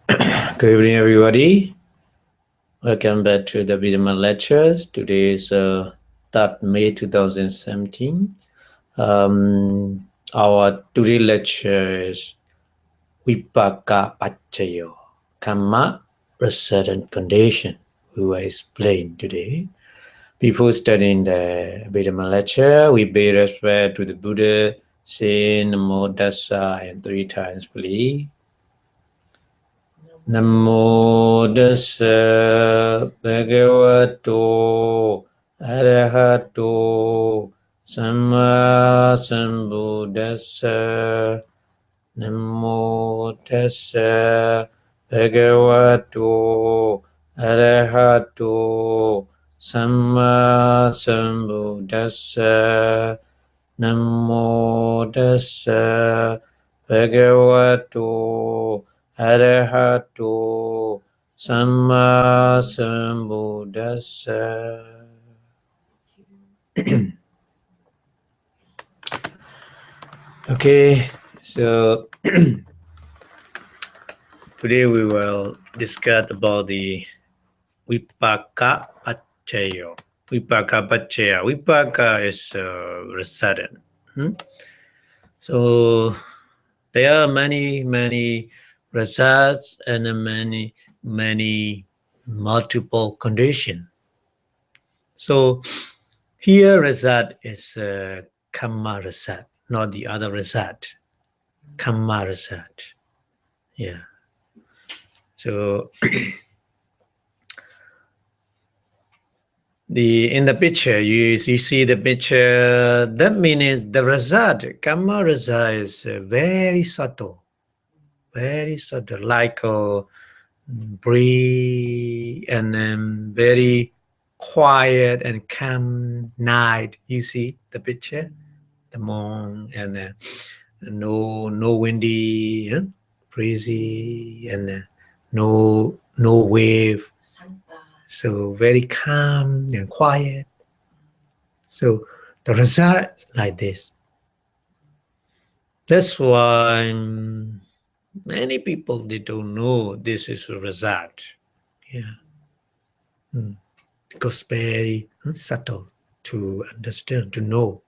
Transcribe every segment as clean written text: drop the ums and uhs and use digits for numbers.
Good evening, everybody. Welcome back to the Abhidhamma lectures. Today is 3rd May 2017. Our today lecture is Vipāka Paccayo, Kamma-resultant condition. We will explain today. Before studying the Abhidhamma lecture, we pay respect to the Buddha, say Namo Tassa and 3 times, please. Namo Tassa Bhagavato Arahato Samma Sambuddhassa. Namo Tassa Bhagavato Arahato Samma Sambuddhassa. Namo Tassa Bhagavato Arahato Samma Sambuddhassa. Okay, so today we will discuss about the Vipāka Paccayo. Vipāka Paccayo. Vipāka is resultant. So there are many results and many multiple conditions. So here result is Kamma result, not the other result. Kamma result. Yeah. So in the picture you see the picture, that means the result, Kamma result is very subtle, like breathe and then very quiet and calm night. You see the picture, the moon and no windy, breezy, and no wave. So very calm and quiet. So the result like this. That's why many people, they don't know this is a result. Yeah. Because very subtle to understand, to know.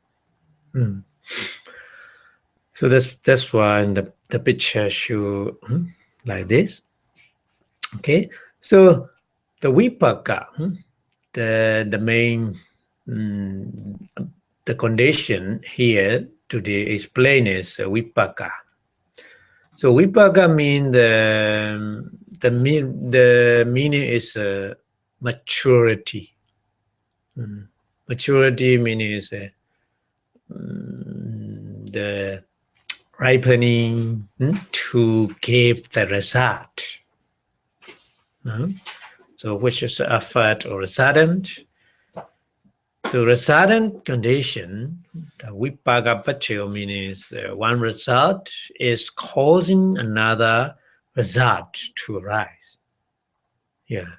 So that's why the picture show like this. Okay. So the Vipāka, the main the condition here today explain is Vipāka. So Vipāka means the meaning is maturity. Maturity means the ripening to give the result. So which is effort or resultant. So resultant condition, the Vipāka Paccayo means one result is causing another result to arise. Yeah.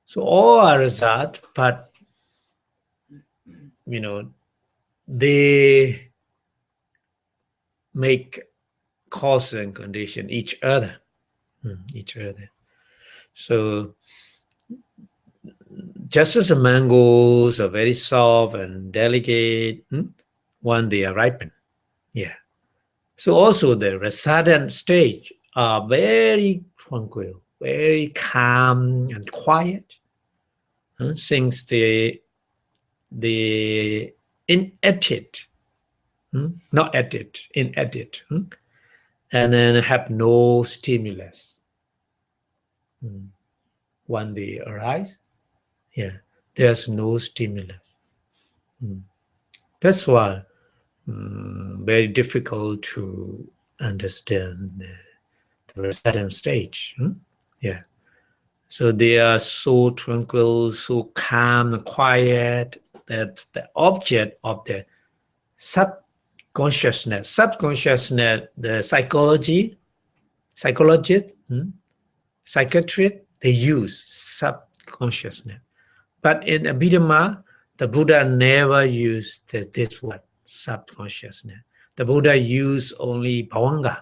So all are result, but they make cause and condition each other. So just as the mangoes are very soft and delicate, when they are ripened. Yeah. So also the resultant stage are very tranquil, very calm and quiet. Since the inactive, not active, inactive, and then have no stimulus. When they arise, there's no stimulus. That's why very difficult to understand the resultant stage. So they are so tranquil, so calm and quiet that the object of the subconsciousness, the psychologist, psychiatrist, they use subconsciousness. But in Abhidhamma, the Buddha never used this word, subconsciousness. The Buddha used only bhavanga.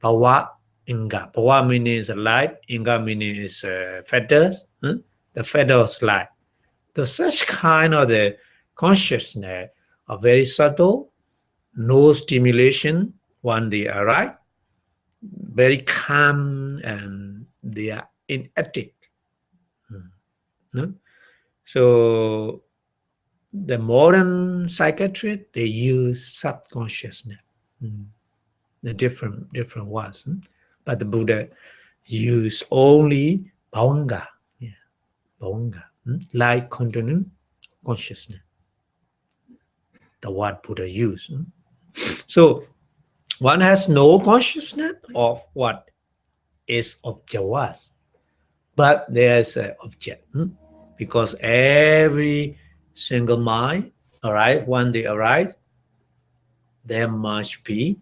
Bhava inga. Pawa meaning is light, inga meaning is feathers. The feathers light. So such kind of the consciousness are very subtle, no stimulation when they arrive, very calm, and they are inactive. So the modern psychiatrists, they use subconsciousness, the different words. But the Buddha used only bhavanga, bhavanga, light continuing consciousness. The word Buddha used. So one has no consciousness of what is object was, but there's an object, because every single mind, all right, when they arise, there must be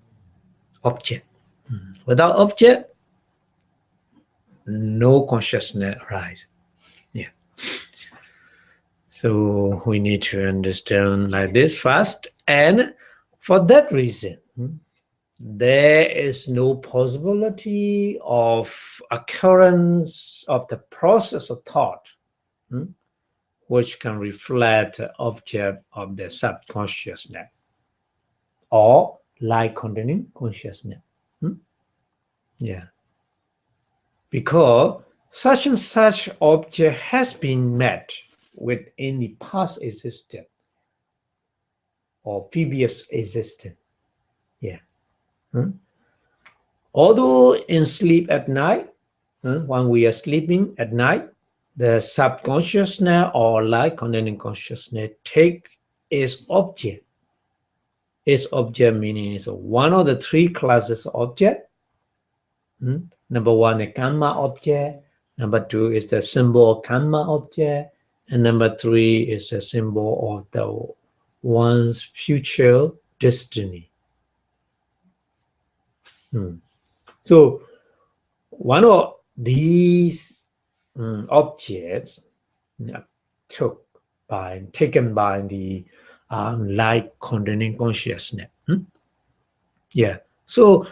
object. Without object, no consciousness arises. Yeah. So we need to understand like this first, and for that reason, there is no possibility of occurrence of the process of thought, which can reflect the object of the subconsciousness or light containing consciousness. Yeah. Because such and such object has been met with any past existence or previous existence. Yeah. Although in sleep at night, when we are sleeping at night, the subconsciousness or light containing consciousness take its object. Its object meaning is one of the three classes of object. Number one, a Kamma object. Number two is the symbol of Kamma object. And number three is the symbol of the one's future destiny. So one of these objects taken by the light containing consciousness. Yeah. So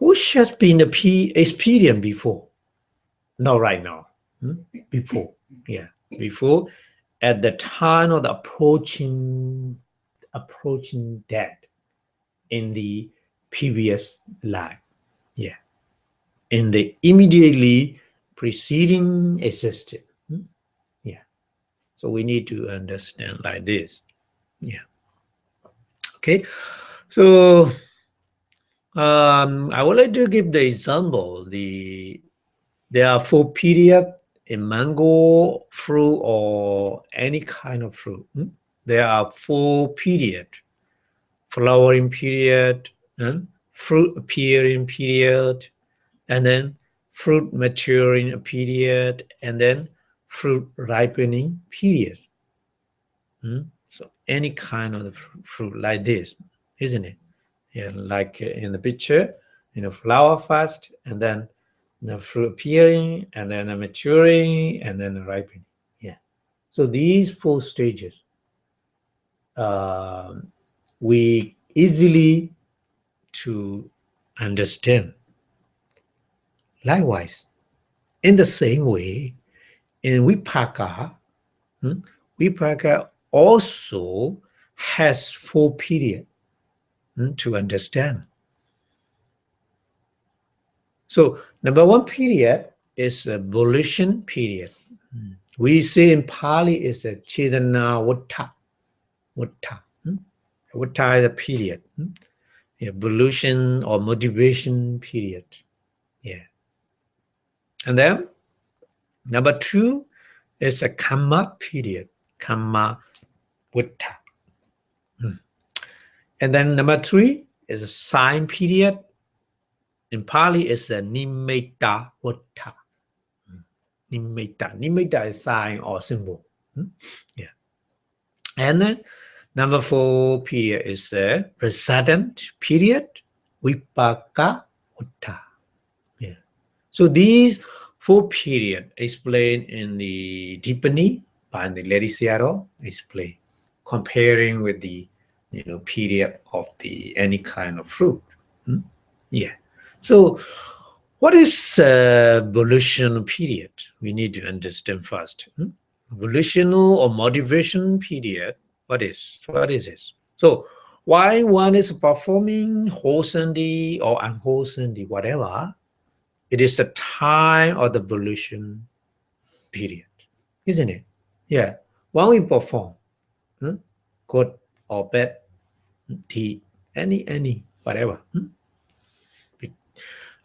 which has been experienced before? Not right now. Before. Yeah. Before, at the time of the approaching death in the previous life. Yeah. In the immediately preceding existence. Yeah. So we need to understand like this. Yeah. Okay. So I would like to give the example. There are 4 periods in mango fruit or any kind of fruit. There are 4 periods: flowering period, fruit appearing period, and then fruit maturing period, and then fruit ripening period. So any kind of fruit like this, isn't it? Yeah, like in the picture, flower first, and then the fruit appearing, and then the maturing, and then the ripening. Yeah. So these 4 stages, we easily to understand. Likewise, in the same way, in Vipāka, Vipāka also has 4 periods to understand. So number 1 period is a volition period. We say in Pali is a Chetana Vutta. Vutta is a period. Volition or motivation period. Yeah. And then number 2 is a Kamma period. Kamma Vutta. And then number 3 is a sign period. In Pali, it's a Nimitta Vutta. Nimitta is sign or symbol. Yeah. And then number 4 period is a resultant period, Vipāka Vutta. Yeah. So these 4 periods explained in the deepening by the Lady Seattle explain, comparing with the period of the any kind of fruit. Yeah. So What is volitional period? We need to understand first. Volitional or motivation period. What is it? So why one is performing wholesomely or unwholesomely, whatever, it is the time of the volition period, isn't it? Yeah. When we perform, good or bad deed, any whatever.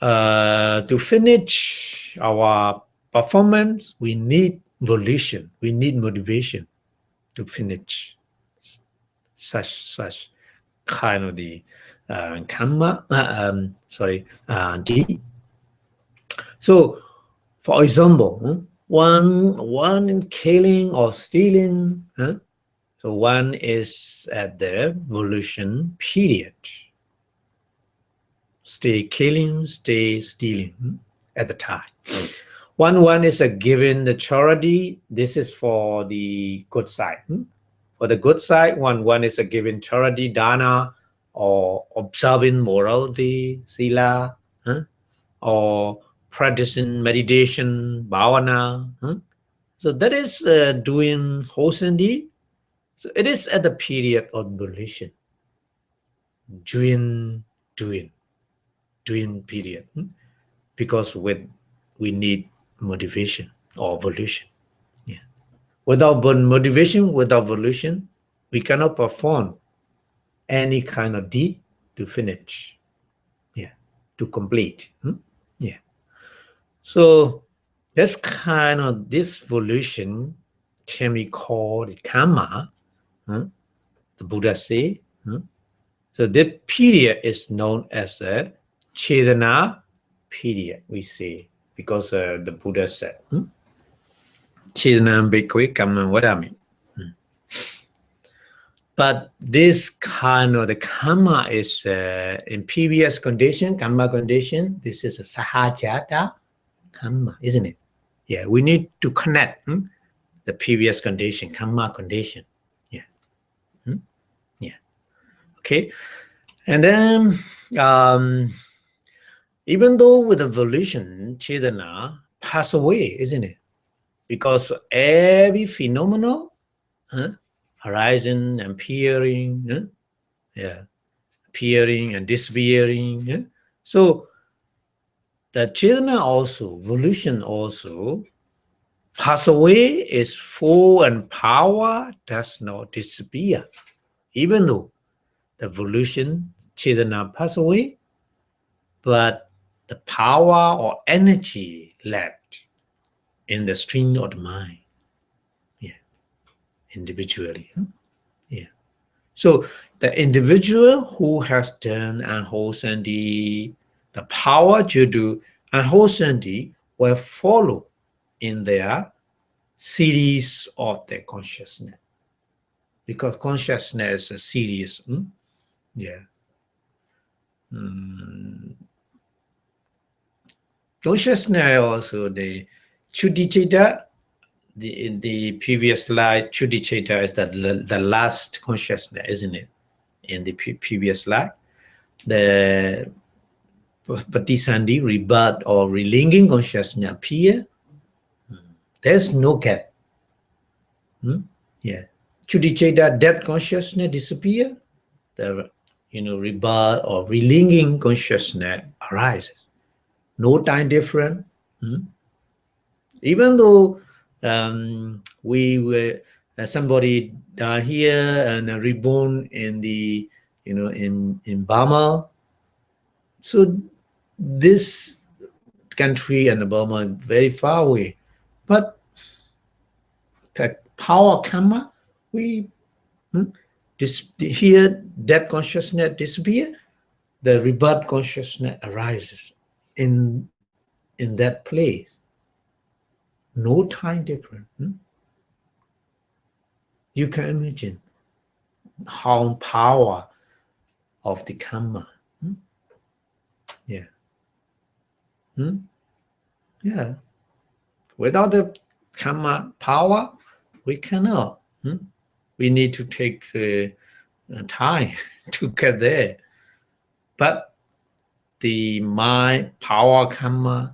To finish our performance, we need volition, we need motivation to finish such kind of the karma, deed. So, for example, one killing or stealing, so one is at the volition period. Stay killing, stay stealing at the time. One is a given the charity. This is for the good side. For the good side, one is a given charity, dana, or observing morality, sila, or practicing meditation, bhavana. So that is doing wholesome deed. So it is at the period of volition, doing period, because we need motivation or volition. Yeah. Without motivation, without volition, we cannot perform any kind of deed to finish. Yeah. To complete. Yeah. So this kind of this volition can be called karma. The Buddha say. So this period is known as the Chetana period, we say, because the Buddha said, Chetana bhikkhave kamma vadami. But this kind of the karma is in previous condition, karma condition. This is a sahajata karma, isn't it? Yeah, we need to connect the previous condition, karma condition. Yeah. Yeah. Okay. And then even though with evolution, Chetana pass away, isn't it? Because every phenomenon arising and appearing, appearing and disappearing. So the Chetana also, evolution also, pass away is full and power does not disappear. Even though the evolution, Chetana pass away, but the power or energy left in the stream of the mind, individually. Yeah. So the individual who has done unwholesome deed, the power to do unwholesome deed will follow in their series of their consciousness, because consciousness is a series. Yeah. Consciousness also the Chuddhicetta. In the previous slide, Chuddhicetta is the last consciousness, isn't it? In the previous slide, the Patisandhi, rebirth or relinking consciousness appear. There's no gap. Yeah. Chuddhicetta, depth consciousness disappear. The rebirth or relinking consciousness arises. No time difference. Even though we were somebody died here and reborn in the in Burma, so this country and Burma very far away, but the power karma, we here that consciousness disappear, the rebirth consciousness arises in that place. No time difference. You can imagine how power of the karma. Yeah. Yeah. Without the karma power, we cannot. We need to take the time to get there. But the mind power Kamma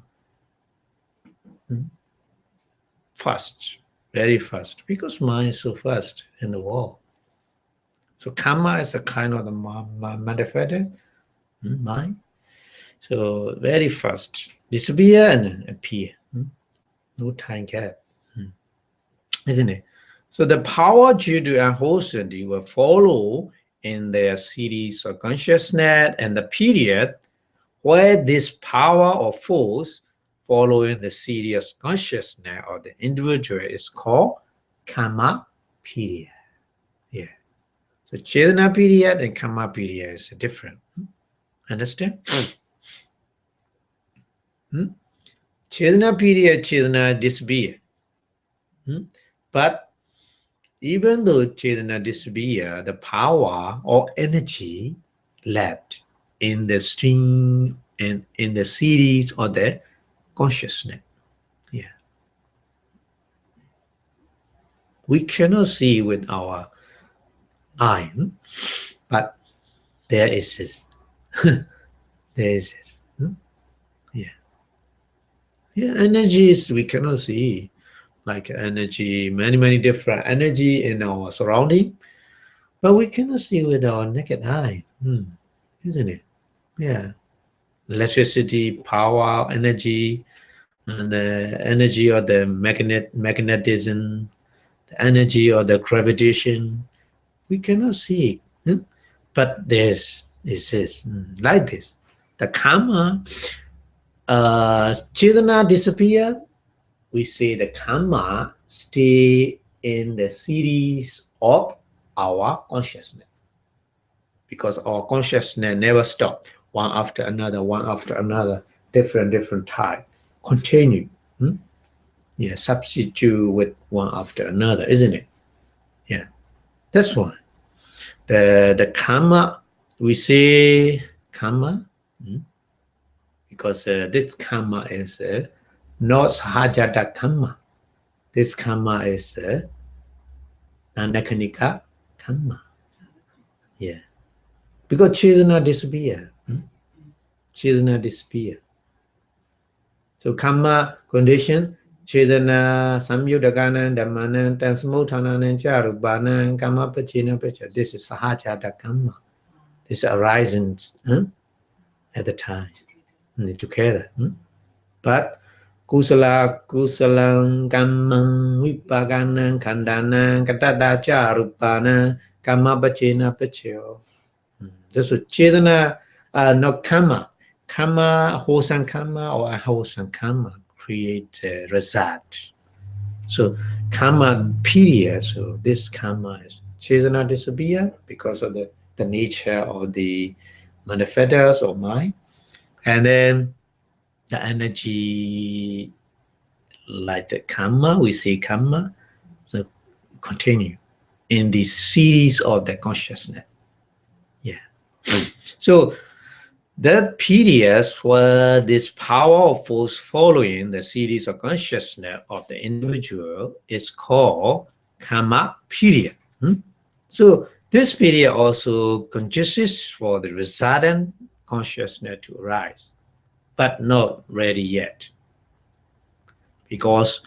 fast, very fast, because mind is so fast in the world. So Kamma is a kind of the manifested mind. So very fast, disappear and then appear. No time gap, isn't it? So the power Judo and Hoshindi will follow in their series of consciousness, and the period where this power or force following the series consciousness of the individual is called Kamma period. Yeah. So Chetana period and Kamma period is different. Understand? Chetana period, Chetana disappear. But even though Chetana disappear, the power or energy left in the string and in the series of the consciousness. Yeah. We cannot see with our eye, but there is this. There is this. Yeah. Yeah, energies we cannot see. Like energy, many different energy in our surrounding, but we cannot see with our naked eye, isn't it? Yeah, electricity, power, energy, and the energy of the magnetism, the energy of the gravitation. We cannot see it, but there's this like this. The Kamma, Chidana disappear. We say the Kamma stay in the series of our consciousness, because our consciousness never stop, one after another, different type, continue. Yeah, substitute with one after another, isn't it? Yeah, that's why the Kamma, we say Kamma, because this Kamma is not Sahajata Kamma. This Kamma is Nanakanika Kamma. Yeah. Because Chetana disappear. Chetana disappear. So Kamma condition, Chetana Samyudagana, Dhammana, Tansamutana, and Charubana, Kamma Pacina Pacha. This is Sahajata Kamma. This arising at the time. Together. But Kusala, Kusalang, Kammang, Vipāka Khandana, Katada Charupana, Kamma Pacina Pachayo. This is Chetana, not Kamma. Kamma, wholesome Kamma or unwholesome Kamma create result. So Kamma period, so this Kamma is Chetana disappear because of the nature of the manifestors or mind. And then the energy like the Kamma, we say Kamma, so continue in the series of the consciousness. Yeah. So that periods where this power of force following the series of consciousness of the individual is called Kamma period. So this period also consists for the resultant consciousness to arise, but not ready yet. Because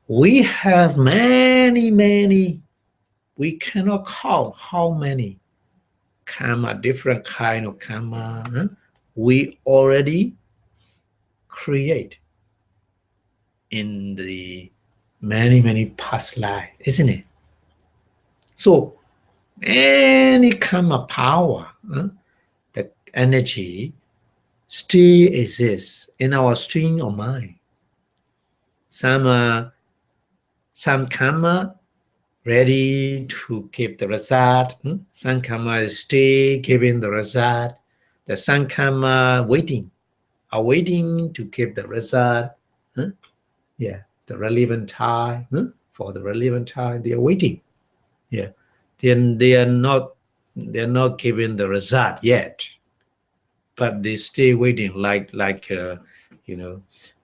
we have many, we cannot count how many Kamma, different kind of Kamma, we already create in the many past life, isn't it? So any Kamma power, the energy still exists in our stream of mind. Some Kamma ready to give the result. Some Kamma is still giving the result. The some Kamma are waiting to give the result. Yeah, the relevant time. For the relevant time, they are waiting. Yeah, then they are not giving the result yet, but they stay waiting, like the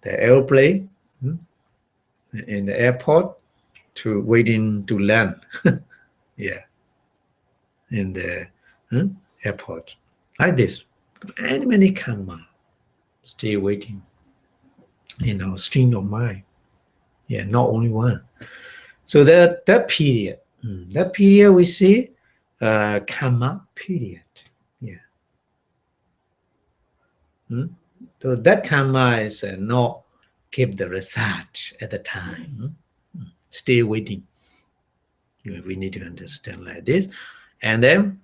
airplane in the airport to waiting to land. Yeah, in the airport, like this, many karma still waiting in our stream of mind. Yeah, not only one. So that period, we see karma period. Yeah. So that karma is not give the result at the time. Still waiting. We need to understand like this. And then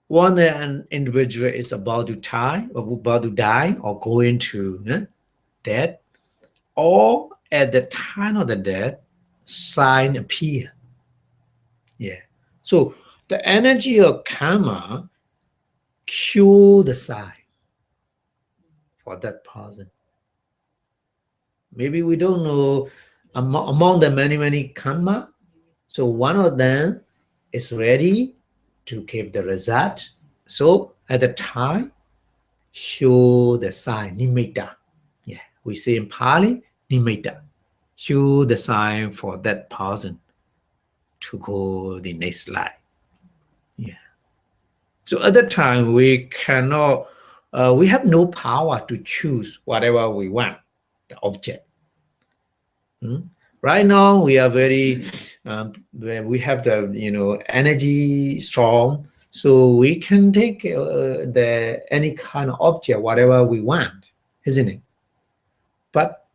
when an individual is about to die or going to death, or at the time of the death, sign appear. Yeah. So the energy of karma cue the sign for that person. Maybe we don't know among the many karma. So one of them is ready to give the result. So at the time, show the sign, nimitta. Yeah, we say in Pali, nimitta. Show the sign for that person to go the next life. Yeah. So at that time, we cannot, we have no power to choose whatever we want, the object. Right now, we are very, we have the, energy strong, so we can take any kind of object, whatever we want, isn't it? But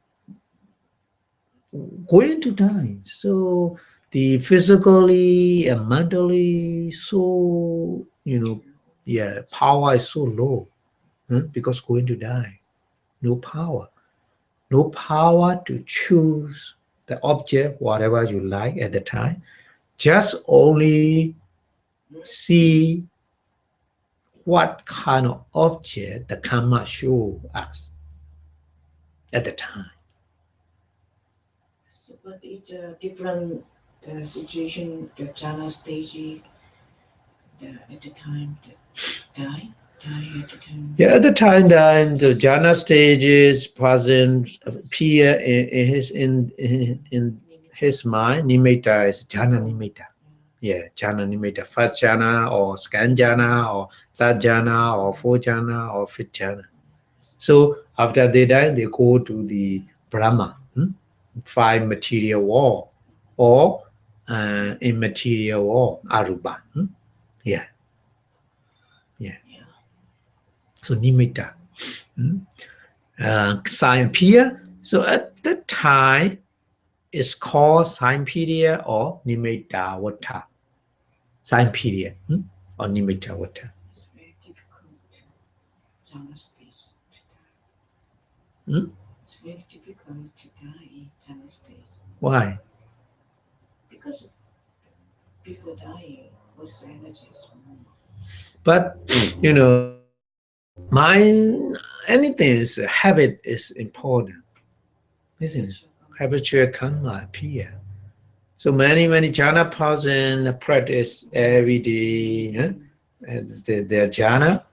going to die, so the physically and mentally, so, power is so low, because going to die, no power to choose the object, whatever you like at the time. Just only see what kind of object the karma show us at the time. So, but it's a different situation, the jhana stage, at the time that die at the time. Yeah, at the time that the jhana stages present appear in his mind, nimitta is jhana nimitta. Yeah, jhana nimitta, first jhana or second jhana or third jhana or fourth jhana or fifth jhana. So after they die, they go to the Brahma, five material world, or immaterial world, Aruba. Yeah. So nimitta, sign appear. So at that time, it's called sign period or nimitta vata. Sign period or nimitta vata. It's very difficult jhana stage to die. It's very difficult to die in jhana stage. Why? Because before dying, what's the energy is more. But mind, anything is habit is important, isn't it? Habitual karma appear. So many jhana person practice every day, their jhana.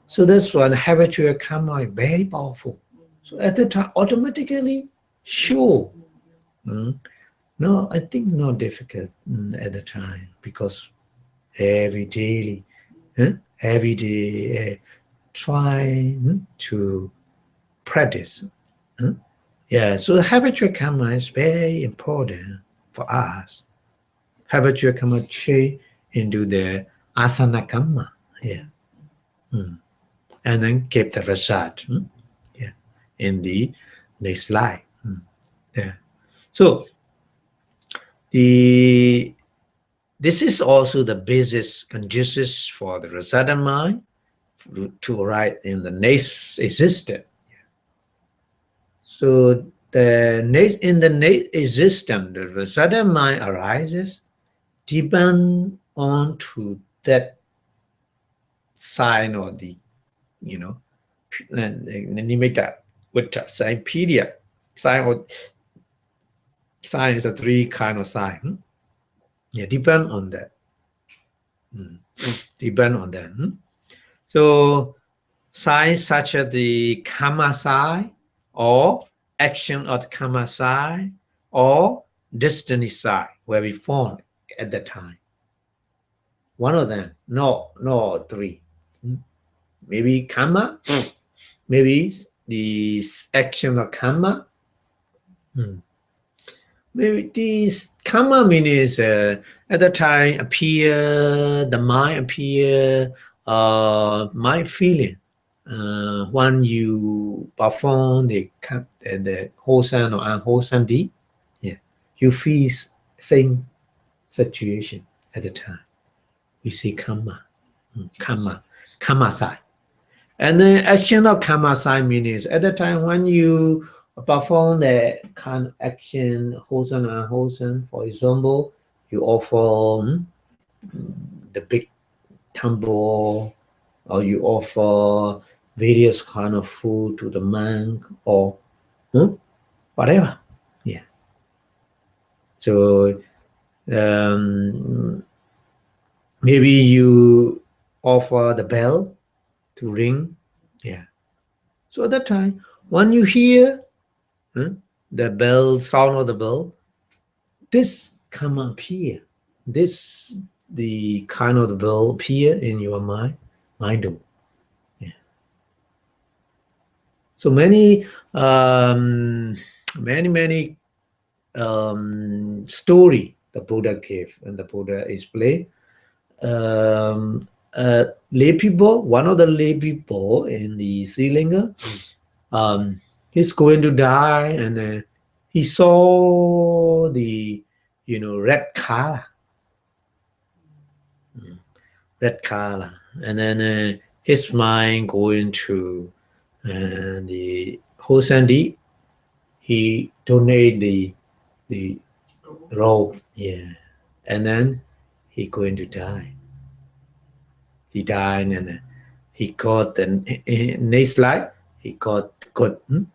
So this one habitual karma is very powerful. So at the time, automatically, sure. No, I think not difficult at the time, because every day, try to practice. Yeah, so the habitual karma is very important for us. Habitual karma change into the asana karma. Yeah. And then keep the result. Yeah. In the next slide. Yeah. So this is also the basis conditions for the resident mind to arrive in the next existence. So in the next existence, the resident mind arises depend on to that sign or the nimitta with sign period. Sign is a three kind of sign. Yeah, depend on that. Depend on that. So signs such as the karma sign or action of the karma sign or destiny sign were we formed at that time. One of them. No, three. Maybe karma. Maybe the action of karma. Maybe this karma means at the time appear, the mind appear, mind feeling. When you perform the wholesome or unwholesome deed, yeah, you feel same situation at the time. We see karma, karma side. And then action of karma side means at the time when you perform the kind of action, wholesome and unwholesome, for example, you offer the big temple, or you offer various kind of food to the monk, or whatever. Yeah. So maybe you offer the bell to ring. Yeah. So at that time, when you hear the bell, sound of the bell, this come appear. This the kind of the bell appear in your mind. Yeah. So many story the Buddha gave and the Buddha explained. Lay people, one of the lay people in the Sri Lanka, he's going to die, and he saw the red color, and then his mind going to the Hosandi. He donate the robe, yeah, and then he going to die. He died, and he got the next life. He got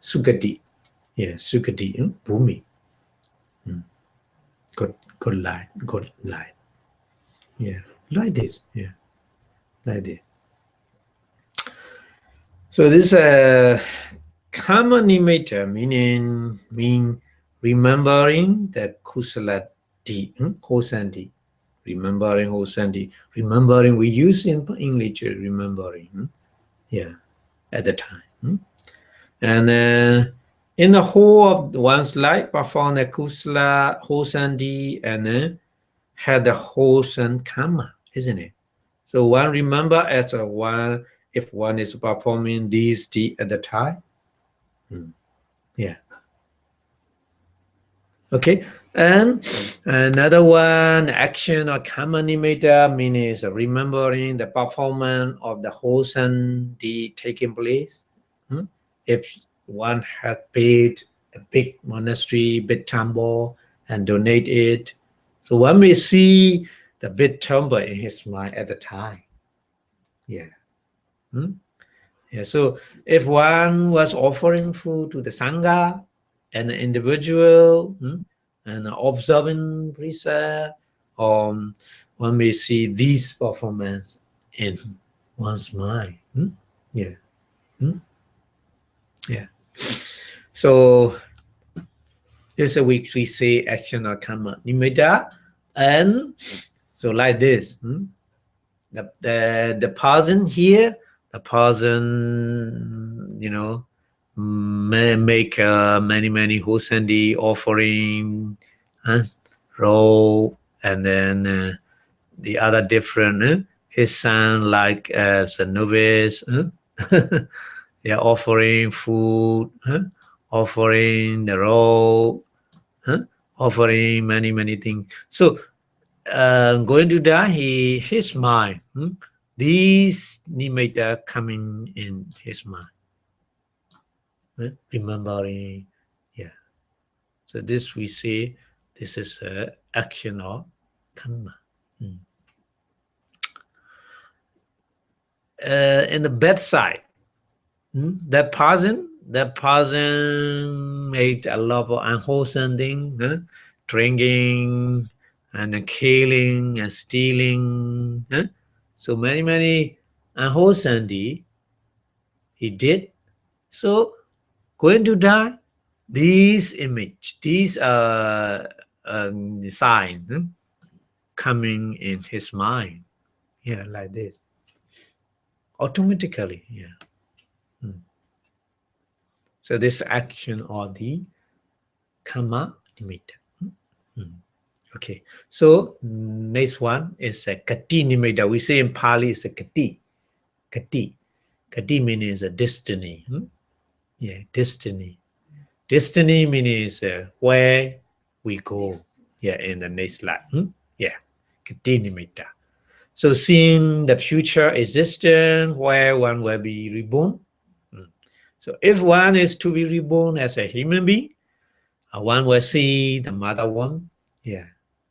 Sukati, yeah, Sukati, Bhumi, good life, yeah, like this, yeah, like this. So this common nimitta mean remembering that kusala deed, hosandi, remembering hosandi, remembering we use in English, remembering, yeah, at the time, and in the whole of one's life, perform the kusala hosandi, and then had the wholesome karma, isn't it? So one remember as a one if one is performing these deeds at the time. Yeah. Okay. And another one, action or karma nimitta means remembering the performance of the wholesome deed taking place. If one had paid a big monastery, big temple, and donate it, so one may see the big temple in his mind at the time. Yeah. Yeah. So if one was offering food to the sangha, and the individual, and observing precept, one may see these performance in one's mind. Yeah. Yeah. So this a week we say action or karma nimitta, and so like this. The person here, the person, may make many hosandi offering, robe, and then the other different. His son like as a novice, they are offering food, offering the robe, offering many things. So going to die, his mind, these nimitta coming in his mind, remembering, yeah. So this we say this is action of karma. In the bad side, that person made a lot of unwholesome thing, drinking and killing and stealing. So many unwholesome deed he did. So going to die, these image, these sign coming in his mind. Yeah, like this. Automatically, yeah. So this action or the karma nimitta. Okay. So next one is a kati nimitta. We say in Pali is a kati. Kati. Kati means a destiny. Yeah, destiny. Destiny means where we go. Yeah, in the next life. Yeah, kati nimitta. So seeing the future existence where one will be reborn. So if one is to be reborn as a human being, one will see the mother one, yeah,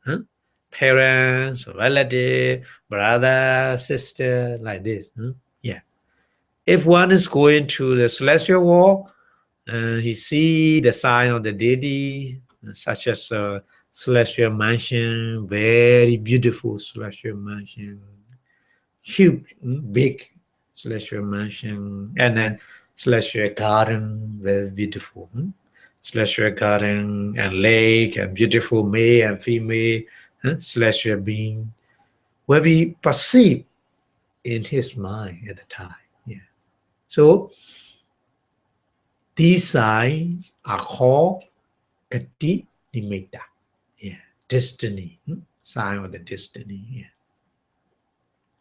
huh? Parents, relative, brother, sister, like this. Yeah. If one is going to the celestial world, he see the sign of the deity, such as a celestial mansion, very beautiful celestial mansion, huge, big celestial mansion, and then celestial garden, very beautiful. Celestial garden and lake and beautiful male and female celestial being will be perceived in his mind at the time. Yeah. So these signs are called Kati Nimitta. Yeah. Destiny. Sign of the destiny. Yeah.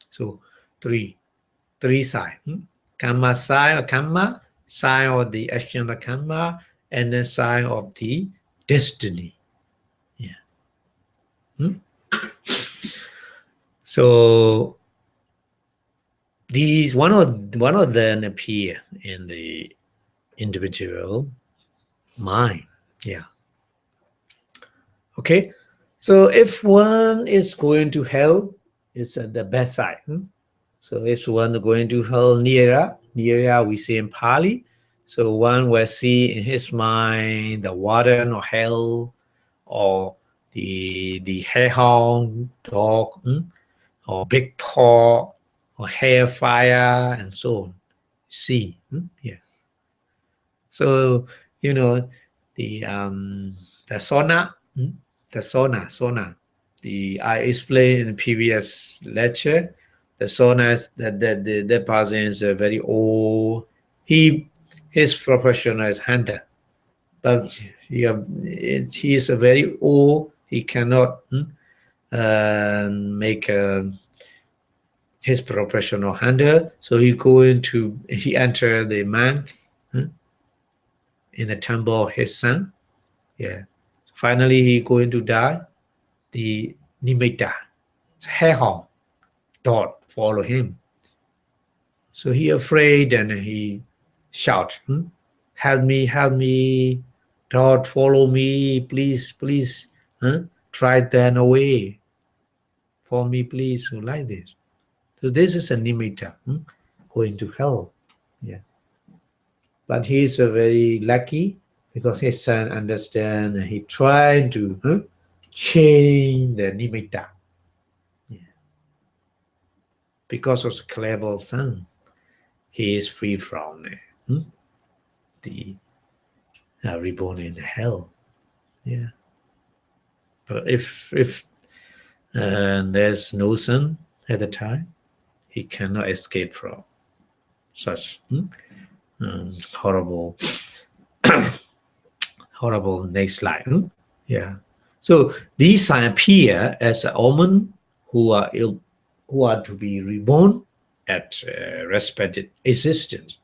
So three signs. Kamma sign of Kamma, sign of the action of Kamma, and then sign of the destiny. Yeah. So these one of them appear in the individual mind. Yeah. Okay. So if one is going to hell, it's at the bad side. So if one going to hell nira we say in Pali. So one will see in his mind the warden or hell or the hellhound dog or big paw or hair fire and so on. See, yes. So the sauna, the sauna. The I explained in the previous lecture. The sauna is that person is a very old. His profession is hunter, but he is a very old. He cannot make his professional hunter. So he enter the monk in the temple of his son. Yeah. Finally, he going to die. The nimitta, hellhound, dog follow him. So he afraid and he shout, help me, dog follow me, please, try then away for me, please. So like this. So this is a nimitta, going to hell. Yeah. But he's very lucky because his son understand and he tried to change the nimitta. Yeah. Because of the clever son, he is free from the reborn in hell. Yeah. But if there's no son at the time, he cannot escape from such horrible next life. Yeah. So these signs appear as a omen who are to be reborn at respected existence.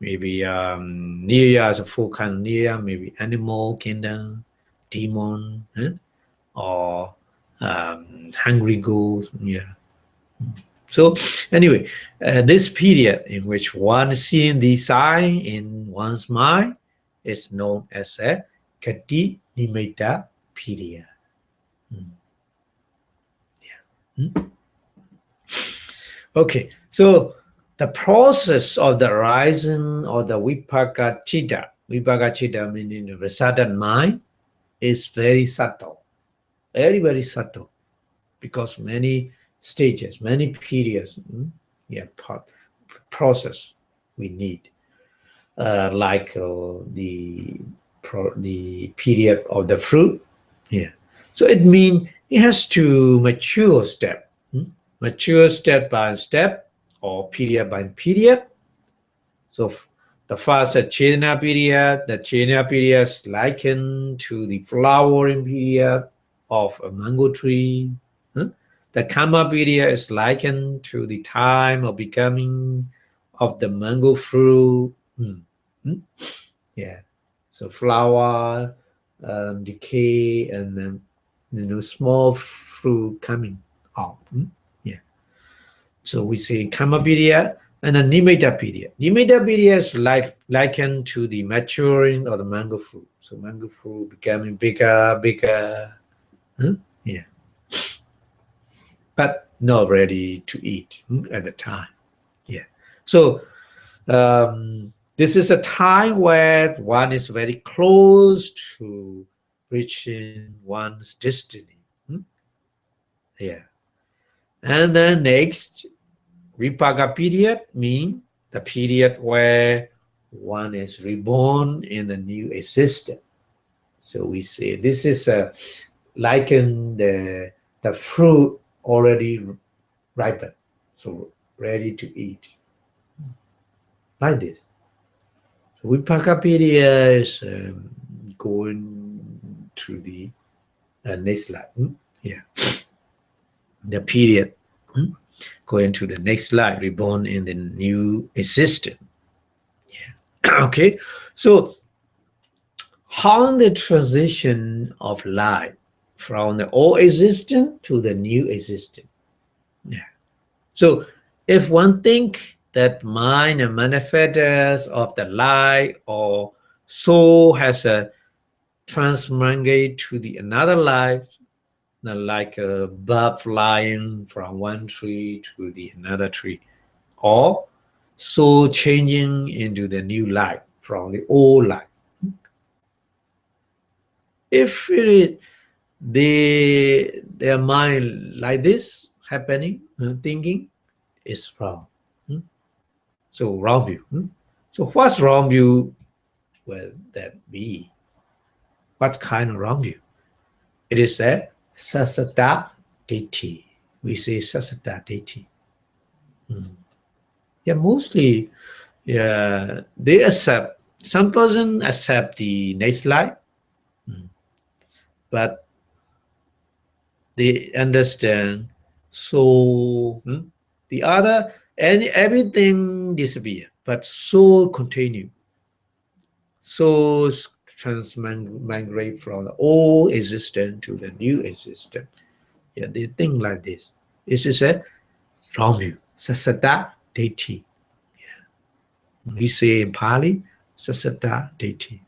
Maybe Nirya is a full kind of Nirya, maybe animal kingdom, demon, or hungry ghost. Yeah. So anyway, this period in which one seeing the sign in one's mind is known as a Kati Nimitta period. Yeah. Okay, so the process of the rising of the Vipāka Chitta meaning the resultant mind, is very subtle, very, very subtle, because many stages, many periods, process we need, like the period of the fruit. Yeah. So it means it has to mature step. mature step by step or period by period. So the first Chetana period, the Chetana period is likened to the flowering period of a mango tree. The Kamma period is likened to the time of becoming of the mango fruit. Yeah. So flower, decay, and then small fruit coming out. Yeah. So we say Kamma period and the Nimitta period. Nimitta period is likened to the maturing of the mango fruit. So mango fruit becoming bigger, bigger. Yeah. But not ready to eat at the time. Yeah. So this is a time where one is very close to reaching one's destiny. Yeah. And then next, Vipāka period means the period where one is reborn in the new existence. So we say this is liken the fruit already ripened, so ready to eat, like this. So Vipāka period is going to the next slide. Yeah, the period going to the next slide, reborn in the new existence. Yeah. Okay, so how the transition of life from the old existence to the new existence. Yeah. So if one think that mind and manifestors of the light or soul has a transmigrate to the another life, like a bird flying from one tree to the another tree, or soul changing into the new life from the old life. If it is their mind like this happening, thinking is wrong. So wrong view. So what's wrong view will that be? What kind of wrong view? It is a sasata ditti. We say sasata ditti. Yeah, mostly, yeah, they accept. Some person accept the next life, but they understand. So the other and everything disappear, but soul continue. Souls transmigrate from the old existence to the new existence. Yeah, they think like this. This is a wrong view. Sasata deity. We say in Pali, Sasata deity.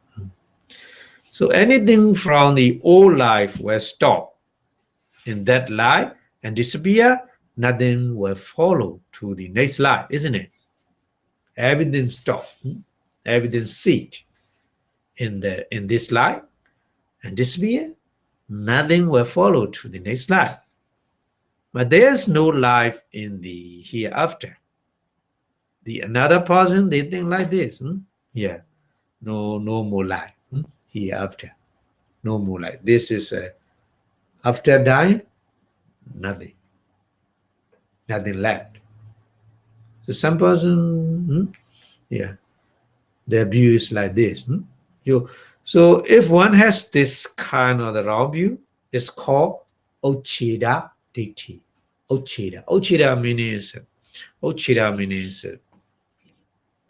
So anything from the old life will stop in that life and disappear. Nothing will follow to the next life, isn't it? Everything stop. Everything sit in this life and disappear. Nothing will follow to the next life. But there's no life in the hereafter. The another person, they think like this. Yeah, no more life hereafter. No more life. This is after dying, nothing left. So some person, yeah, their view is like this. So if one has this kind of the wrong view, it's called Ochida Ditti. Ochida means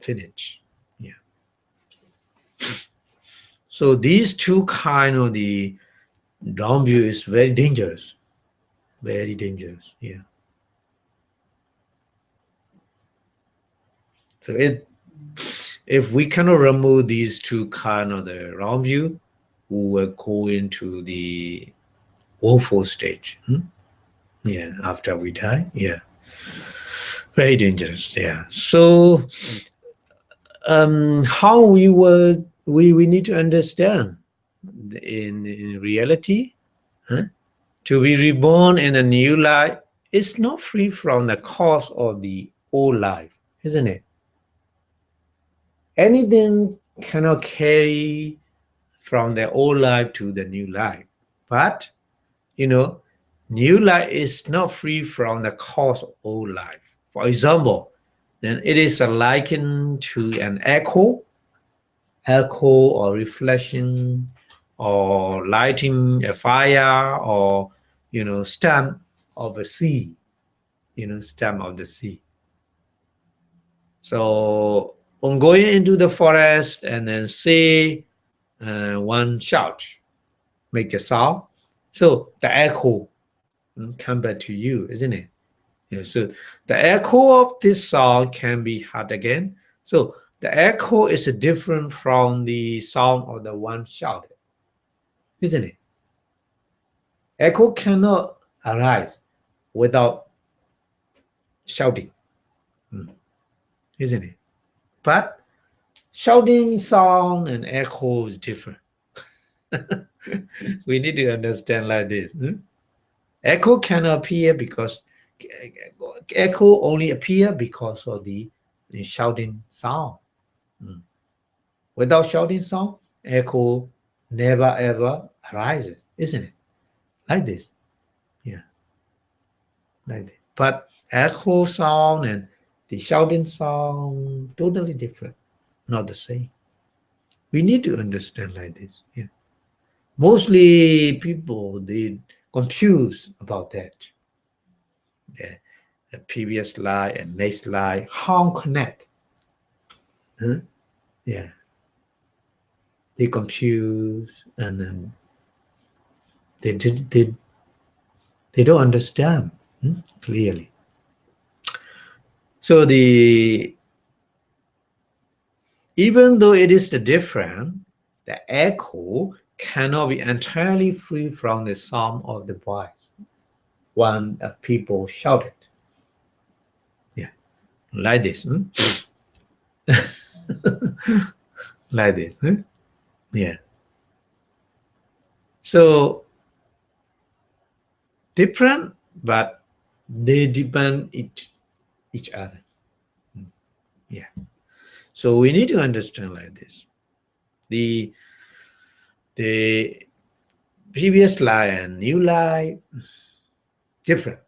finish. Yeah. So these two kind of the wrong view is very dangerous. Very dangerous. Yeah. So if we cannot remove these two kind of the wrong view, we will go into the woeful stage. Yeah, after we die. Yeah. Very dangerous. Yeah. So how we need to understand in reality, to be reborn in a new life is not free from the cause of the old life, isn't it? Anything cannot carry from the old life to the new life. But, new light is not free from the cause of old life. For example, then it is likened to an echo or reflection or lighting a fire or stem of a sea, stem of the sea. So on going into the forest and then say one shout, make a sound, so the echo come back to you, isn't it? So the echo of this sound can be heard again. So the echo is different from the sound of the one shouted, isn't it? Echo cannot arise without shouting, isn't it? But shouting sound and echo is different. We need to understand like this. Echo can appear because echo only appear because of the shouting sound. Without shouting sound, echo never ever arises, isn't it? Like this. Yeah. Like this. But echo sound and the shouting sound totally different, not the same. We need to understand like this. Yeah. Mostly people they confuse about that. Yeah. The previous line and next line, how connect? Huh? Yeah. They confuse and then they don't understand clearly. So even though it is the different, the echo cannot be entirely free from the sound of the voice when people shouted. Yeah, like this. Like this. Yeah. So different, but they depend each other. Yeah. So we need to understand like this. The previous lie and new lie different.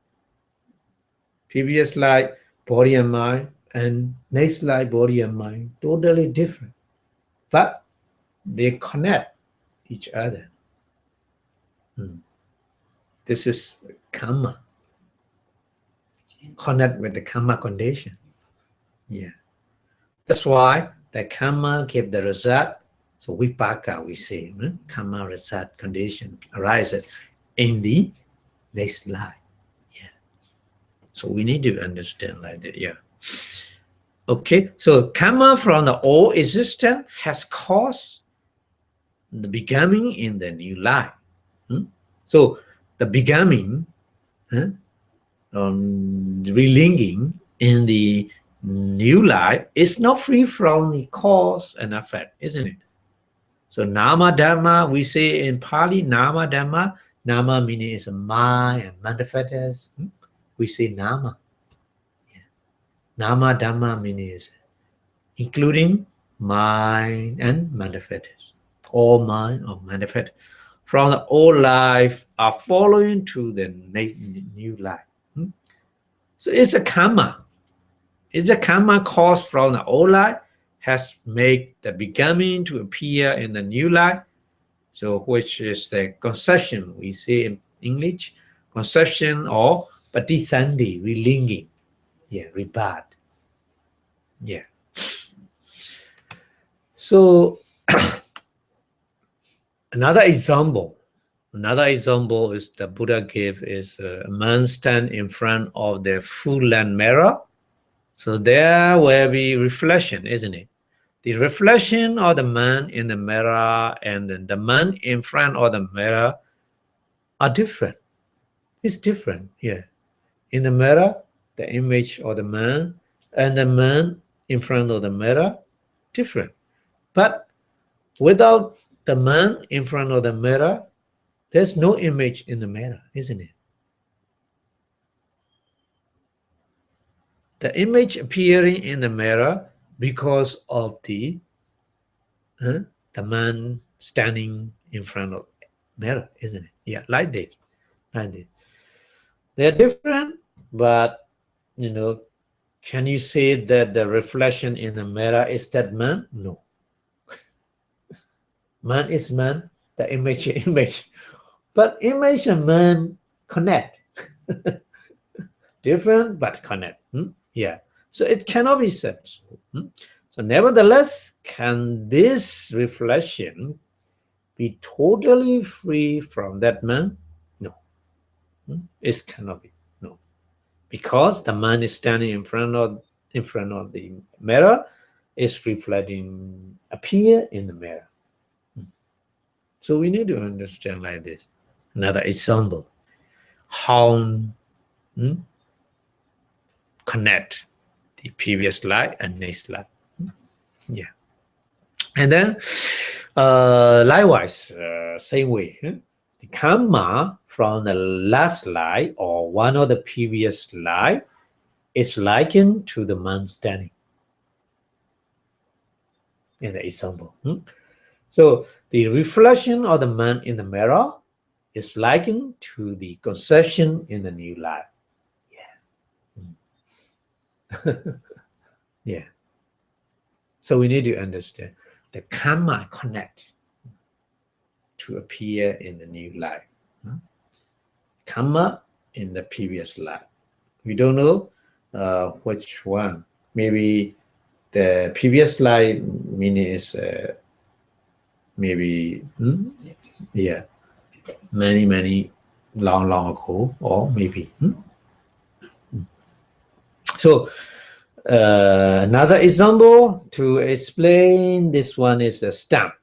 Previous lie, body and mind, and next lie, body and mind, totally different. But they connect each other. This is karma. Connect with the karma condition. Yeah. That's why the karma give the result. So vipāka, we say, karma result condition arises in the next life. Yeah. So we need to understand like that. Yeah. Okay. So karma from the old existence has caused the becoming in the new life. So the becoming, relinking in the new life is not free from the cause and effect, isn't it? So nama dhamma, we say in Pali, nama dhamma. Nama meaning is a mind and manifest. We say nama. Yeah. Nama dhamma meaning is including mind and manifest. All mind or manifest from the old life are following to the new life. So it's a karma. It's a karma caused from the old life has made the becoming to appear in the new life. So which is the conception we say in English, conception or patisandhi, relinking. Yeah, rebirth. Yeah. So another example is the Buddha gave is a man stand in front of the full length mirror. So there will be reflection, isn't it? The reflection of the man in the mirror and then the man in front of the mirror are different. It's different, yeah. In the mirror, the image of the man and the man in front of the mirror, different. But without the man in front of the mirror, there's no image in the mirror, isn't it? The image appearing in the mirror because of the man standing in front of the mirror, isn't it? Yeah, like this. They're different, but can you say that the reflection in the mirror is that man? No. Man is man, the image is image. But image and man connect. Different but connect. Yeah. So it cannot be said so. So nevertheless, can this reflection be totally free from that man? No. It cannot be. No. Because the man is standing in front of the mirror, is reflecting appear in the mirror. So we need to understand like this. Another example, how connect the previous slide and next slide. Yeah. And then likewise, same way, the karma from the last slide or one of the previous slide is likened to the man standing in the example. So the reflection of the man in the mirror is likened to the conception in the new life. Yeah. Yeah. So we need to understand the karma connect to appear in the new life. Karma in the previous life. We don't know which one. Maybe the previous life meaning is maybe yeah, many long ago, or maybe so another example to explain this one is a stamp.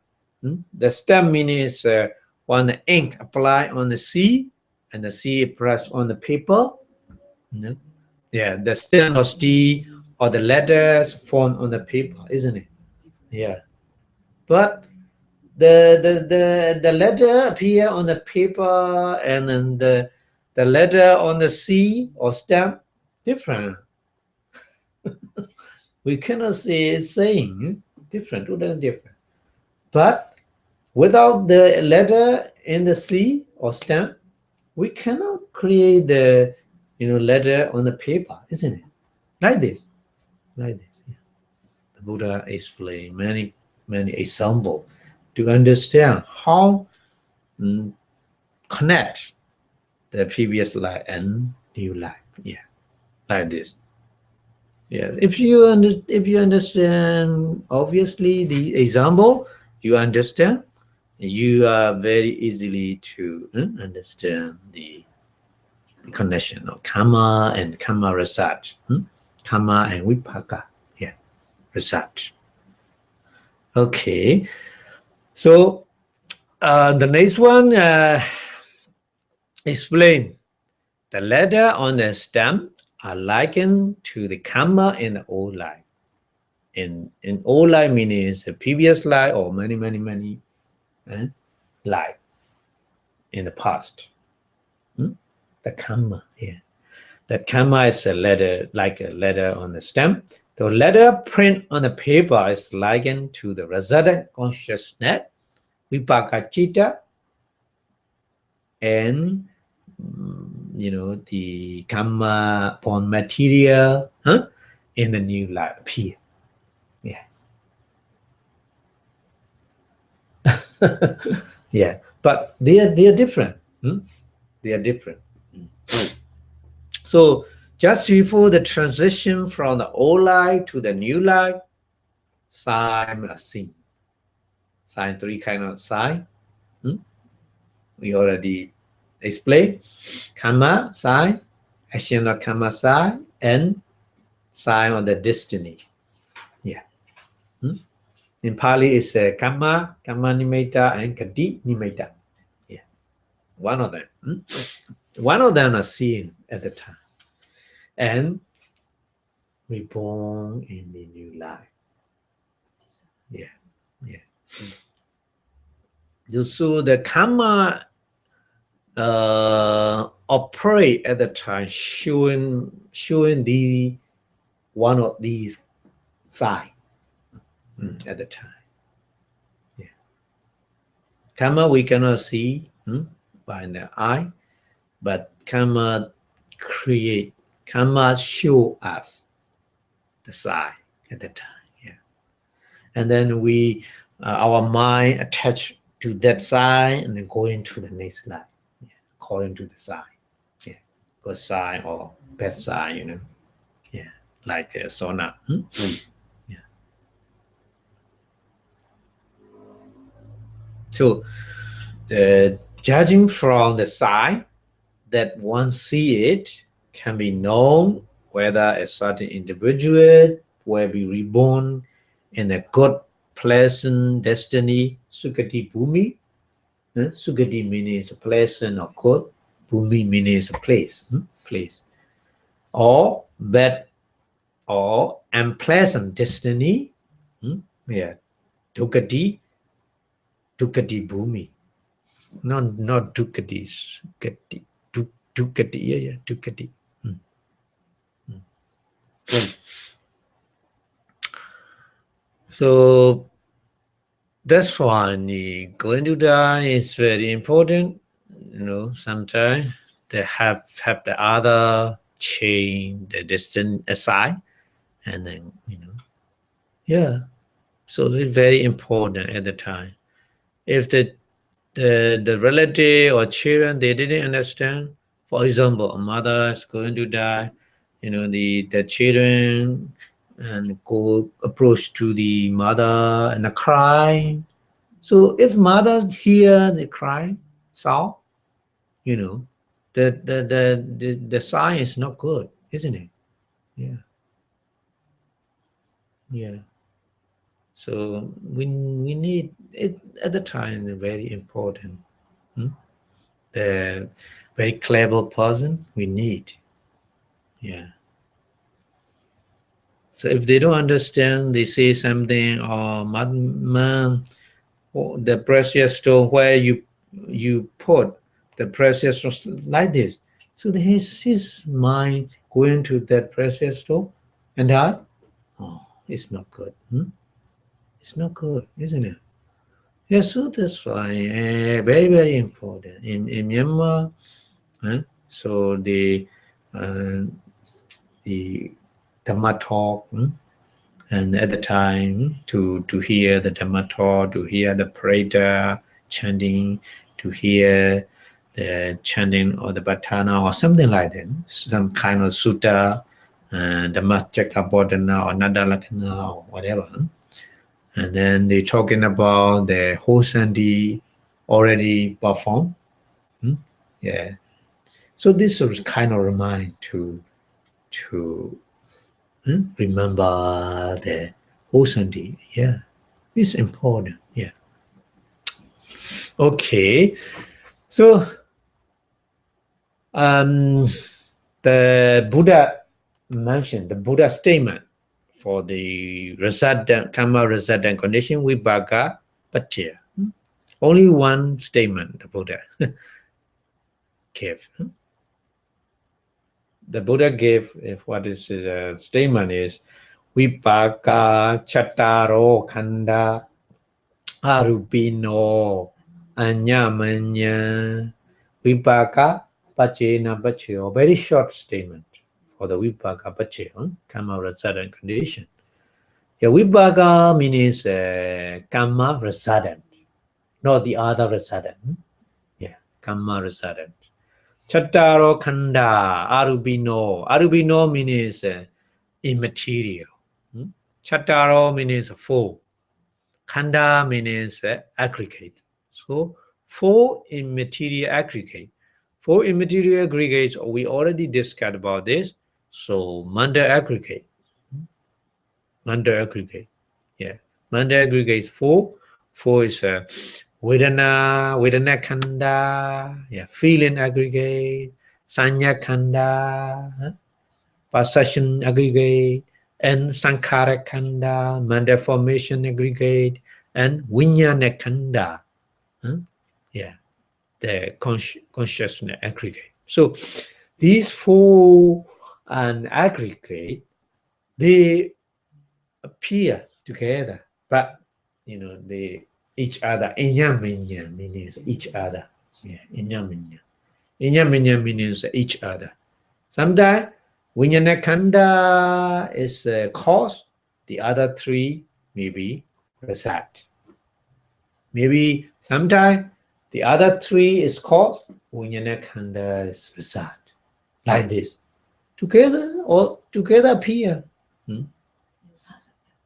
The stamp meaning is when the ink apply on the sea and the sea press on the paper. Yeah, the stamp or steel or the letters formed on the paper, isn't it? Yeah, but the letter appear on the paper and then the letter on the sea or stamp different. We cannot say it's same, different, totally different. But without the letter in the sea or stamp, we cannot create the letter on the paper, isn't it? Like this. Yeah. The Buddha explained many examples to understand how connect the previous life and new life. Yeah, like this. Yeah, if you understand, obviously the example, you understand, you are very easily to understand the connection of karma and Kamma-resultant. Kamma and Vipāka. Yeah, result. Okay, so the next one explain the letter on the stamp are likened to the karma in the old life. In old life meaning is a previous life or many life in the past. The karma, yeah. That karma is a letter, like a letter on the stamp. The letter print on the paper is likened to the resultant consciousness, Vipāka citta, and the karma upon material in the new life appear. Yeah. Yeah, but they are different. They are different. So just before the transition from the old life to the new life, sign are seen. Sign, three kind of sign. We already explained. Karma sign, action of karma sign, and sign of the destiny. Yeah. In Pali, it's karma nimitta, and kati nimitta. Yeah. One of them. One of them are seen at the time. And reborn in the new life. Yeah. So the karma operate at the time, showing the one of these signs at the time. Yeah. Karma we cannot see by the eye, but karma create, Kamma show us the sign at the time. Yeah. And then we, our mind attached to that sign and then go into the next line, yeah, according to the sign. Yeah. Good sign or bad sign, you know. Yeah. Like sauna. Yeah. So the judging from the sign that one see it can be known whether a certain individual will be reborn in a good, pleasant destiny, Sukati Bhumi. Sukati means a pleasant or good, Bhumi means a place, place, or bad or unpleasant destiny. Yeah, Dukati, Dukati Bhumi. Not Dukati, Sukati, Dukati, yeah, Dukati. So that's why going to die is very important. You know, sometimes they have the other chain, the distant aside, and then yeah. So it's very important at the time. If the relative or children they didn't understand, for example, a mother is going to die, the children and go approach to the mother and cry. So if mother hear the cry sound, you know, the sign is not good, isn't it? Yeah, yeah. So we need it at the time. Very important. The very clever person we need. Yeah. So if they don't understand, they say something or mom, the precious stone where you put the precious stone like this. So his mind going to that precious stone and it's not good. It's not good, isn't it? Yeah, so that's why very, very important. In Myanmar, so the Dhamma talk, and at the time to hear the Dhamma talk, to hear the prayer chanting, to hear the chanting or the Bhatana or something like that, some kind of sutta, Dhamma Cakkappavattana or Nadalakana or whatever. And then they're talking about the Hosanti already performed. Yeah. So this was kind of remind to remember the Hosanti. Yeah. It's important. Yeah. Okay. So the Buddha mentioned the Buddha statement for the resultant Kamma-resultant condition Vipāka Paccayo. Only one statement the Buddha gave. The Buddha gave, if what is the statement is, Vipāka Chattaro Khanda Arupino Anyamanya Vipāka Paccayena Paccayo. Very short statement for the Vipāka Paccayo, Kamma-resultant condition. Yeah, Vipāka means Kamma-resultant, not the other resultant. Yeah, Kamma-resultant. Chattaro Khanda Arubino. Arubino means immaterial. Chattaro means four. Khanda means aggregate. So four immaterial aggregate. Four immaterial aggregates, we already discussed about this. So Manda aggregate. Manda aggregate. Yeah. Manda aggregate is four. Four is Vedana Khanda. Yeah. Feeling aggregate. Sanya Khanda. Perception aggregate, and Sankhara Khanda, Manda formation aggregate, and Vijnana Khanda. Yeah, the consciousness aggregate. So these four and aggregate, they appear together, but they each other. Inyaminya means each other. Yeah, inyaminya. Inyaminya means each other. Sometimes Vijnana Khanda is a cause, the other three may be result. Maybe sometimes the other three is cause, Vijnana Khanda is result. Like this. Together or together appear.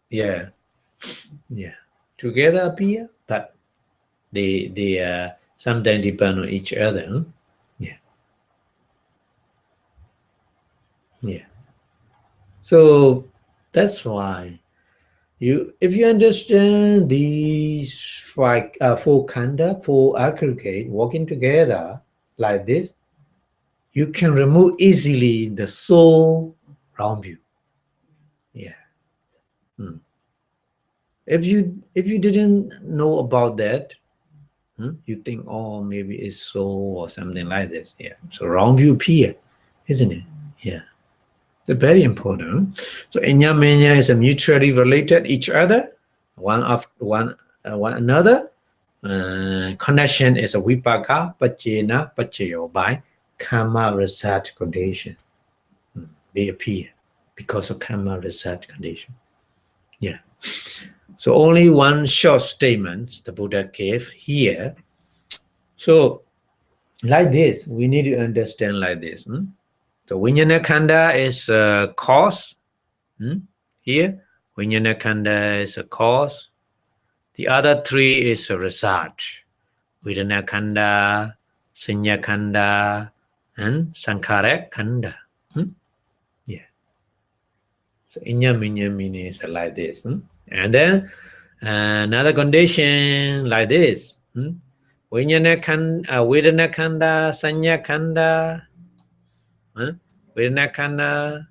Yeah. Yeah. Together appear, but they sometimes depend on each other. Yeah. Yeah. So that's why if you understand these four khanda, four aggregate working together like this, you can remove easily the soul around you. Yeah. If you didn't know about that, you think, oh, maybe it's soul or something like this. Yeah. So around you appear, isn't it? Yeah. It's very important. So Inya Menya is a mutually related each other, one another. Connection is a Vipāka Paccayo by Kamma-resultant condition. They appear because of Kamma-resultant condition. Yeah. So only one short statement the Buddha gave here. So like this, we need to understand like this. So Vijnana Khanda is a cause. Here, Vijnana Khanda is a cause. The other three is a result. Vedana Khanda, Sanya Khanda, and Sankhara Khanda. Yeah. So Inya Minya meaning is like this. And then another condition like this. Vedana Khanda, Sanya Khanda, Vedana Khanda,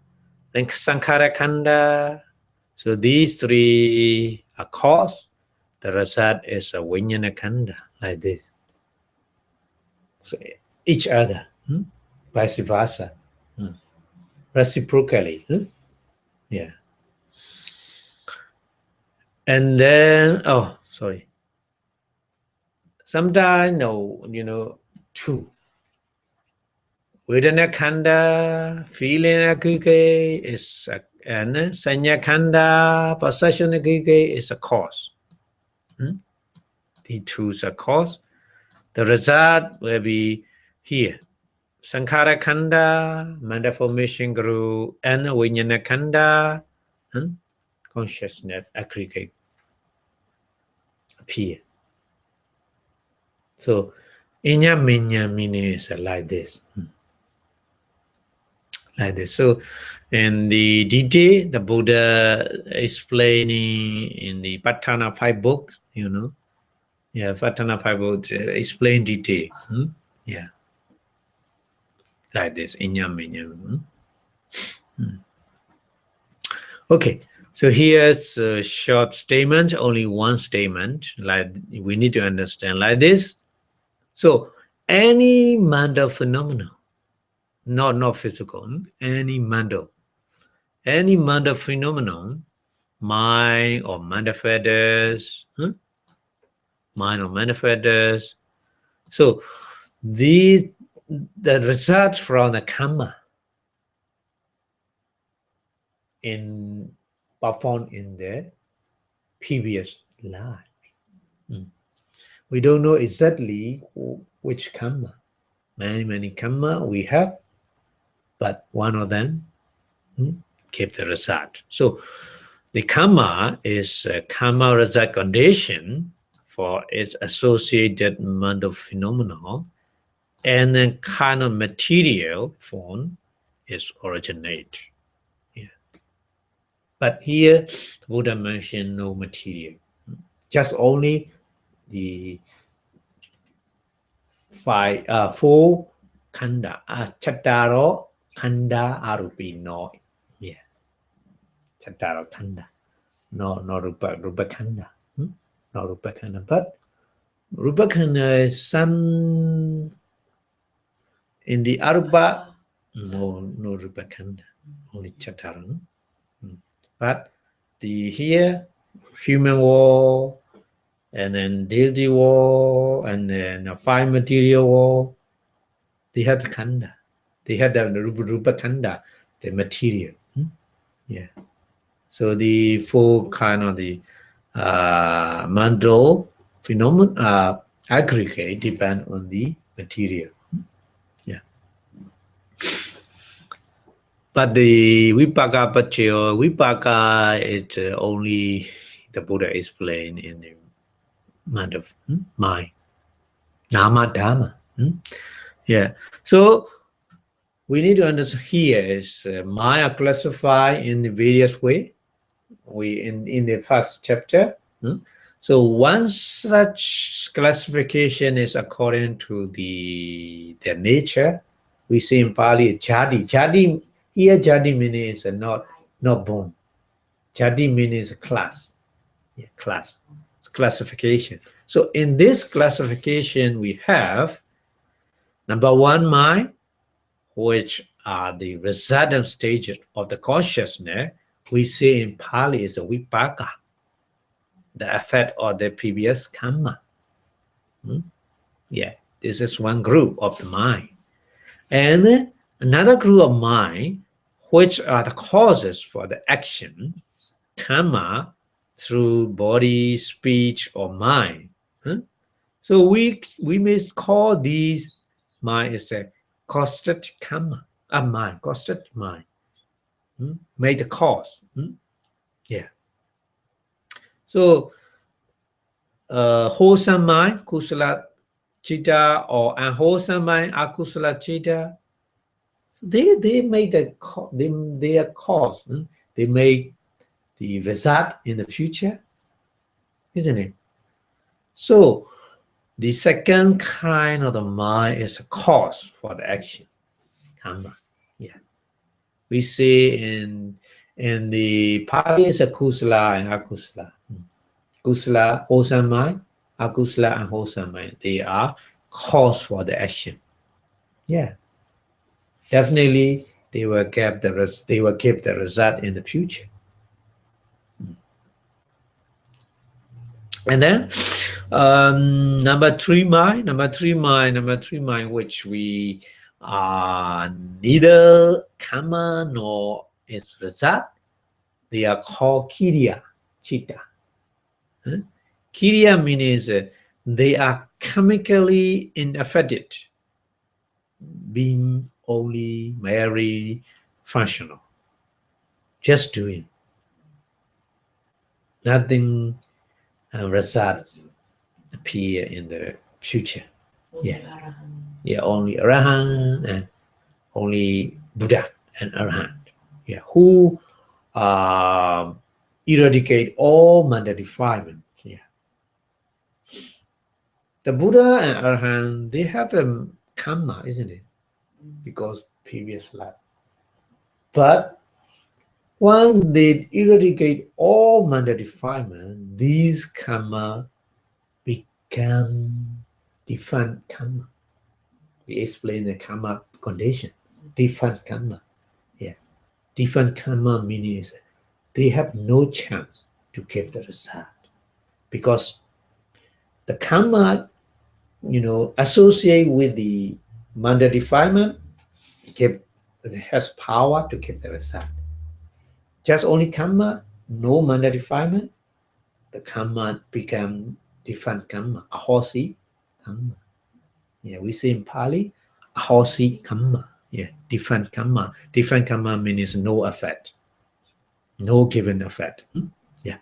then Sankhara Khanda. So these three are cause. The result is a Vijnana Khanda, like this. So each other, vice versa, reciprocally. Yeah. And then, sometimes, two. Vedana Khanda, feeling aggregate is and Sanya Khanda, possession aggregate is a cause. The two are cause. The result will be here. Sankhara Khanda, Manda formation grew, and Vijnana Khanda, consciousness aggregate appear. So, Inya Minya meaning is like this. Like this. So, in the detail, the Buddha explaining in the Patthana 5 books, Yeah, Patthana 5 books explain detail. Yeah. Like this, Inya Minya. Okay, so here's a short statement, only one statement, like we need to understand like this. So any mental phenomenon, not physical, any mental phenomenon, mind or manifestors, so the result from the karma in performed in the previous life. We don't know exactly which karma. Many karma we have, but one of them gave the result. So the karma is a karma result condition for its associated mental phenomenon, and then kind of material form is originate. Yeah. But here, the Buddha mentioned no material, just only the four khanda, chattaro khanda arupino. Yeah, chattaro khanda. No rupa khanda. No rupa khanda. But rupa khanda is some in the arupa. No rupa khanda. Only chattaro. But the here human world, and then deity world, and then a fine material world, they have the khanda. They had the rupa kanda, the material. Yeah. So the four kind of the mandal phenomenon aggregate depend on the material. Yeah. But the Vipāka Paccayo, Vipāka is only the Buddha explained in the mind of mind. Nama Dhamma. Yeah. So we need to understand here is mind are classified in the various way. We in the first chapter. So one such classification is according to their nature. We see in Pali jadi. Jadi here jadi means not born. Jadi means class. Yeah, class. It's classification. So in this classification we have number one mind, which are the resident stages of the consciousness. We say in Pali is a Vipāka, the effect of the previous Kamma. Yeah, this is one group of the mind. And another group of mind, which are the causes for the action, Kamma, through body, speech, or mind. So we may call these mind is a caused Kamma, a mind, caused mind. Made the cause. Yeah. So wholesome mind, kusala chitta, or unwholesome mind, akusala chitta, they make their cause. They make the result in the future, isn't it? So the second kind of the mind is a cause for the action, Kamma. Yeah. We see in the Pali is a kusala and akusala. Kusala, wholesome mind, akusala, and wholesome mind. They are cause for the action. Yeah. Definitely, they will keep the result in the future. And then number three mind, which we are neither Kamma nor its result. They are called Kiriya Chitta. Kiriya means they are chemically unaffected, being only merely functional, just doing. Nothing result appear in the future. Yeah. Yeah, only Arahant and only Buddha and Arahant. Yeah, who eradicate all mental defilement. Yeah. The Buddha and Arahant, they have a Kamma, isn't it? Because previous life. But when they eradicate all mental defilement, these Kamma become different Kamma. We explain the Kamma condition. Different Kamma. Yeah. Different Kamma means they have no chance to give the result. Because the Kamma, associate with the mental defilement, it has power to give the result. Just only Kamma, no mental defilement, the Kamma become different Kamma, ahosi Kamma. Yeah, we say in Pali, ahosi Kamma. Yeah, different Kamma. Different Kamma means no effect, no given effect. Yeah.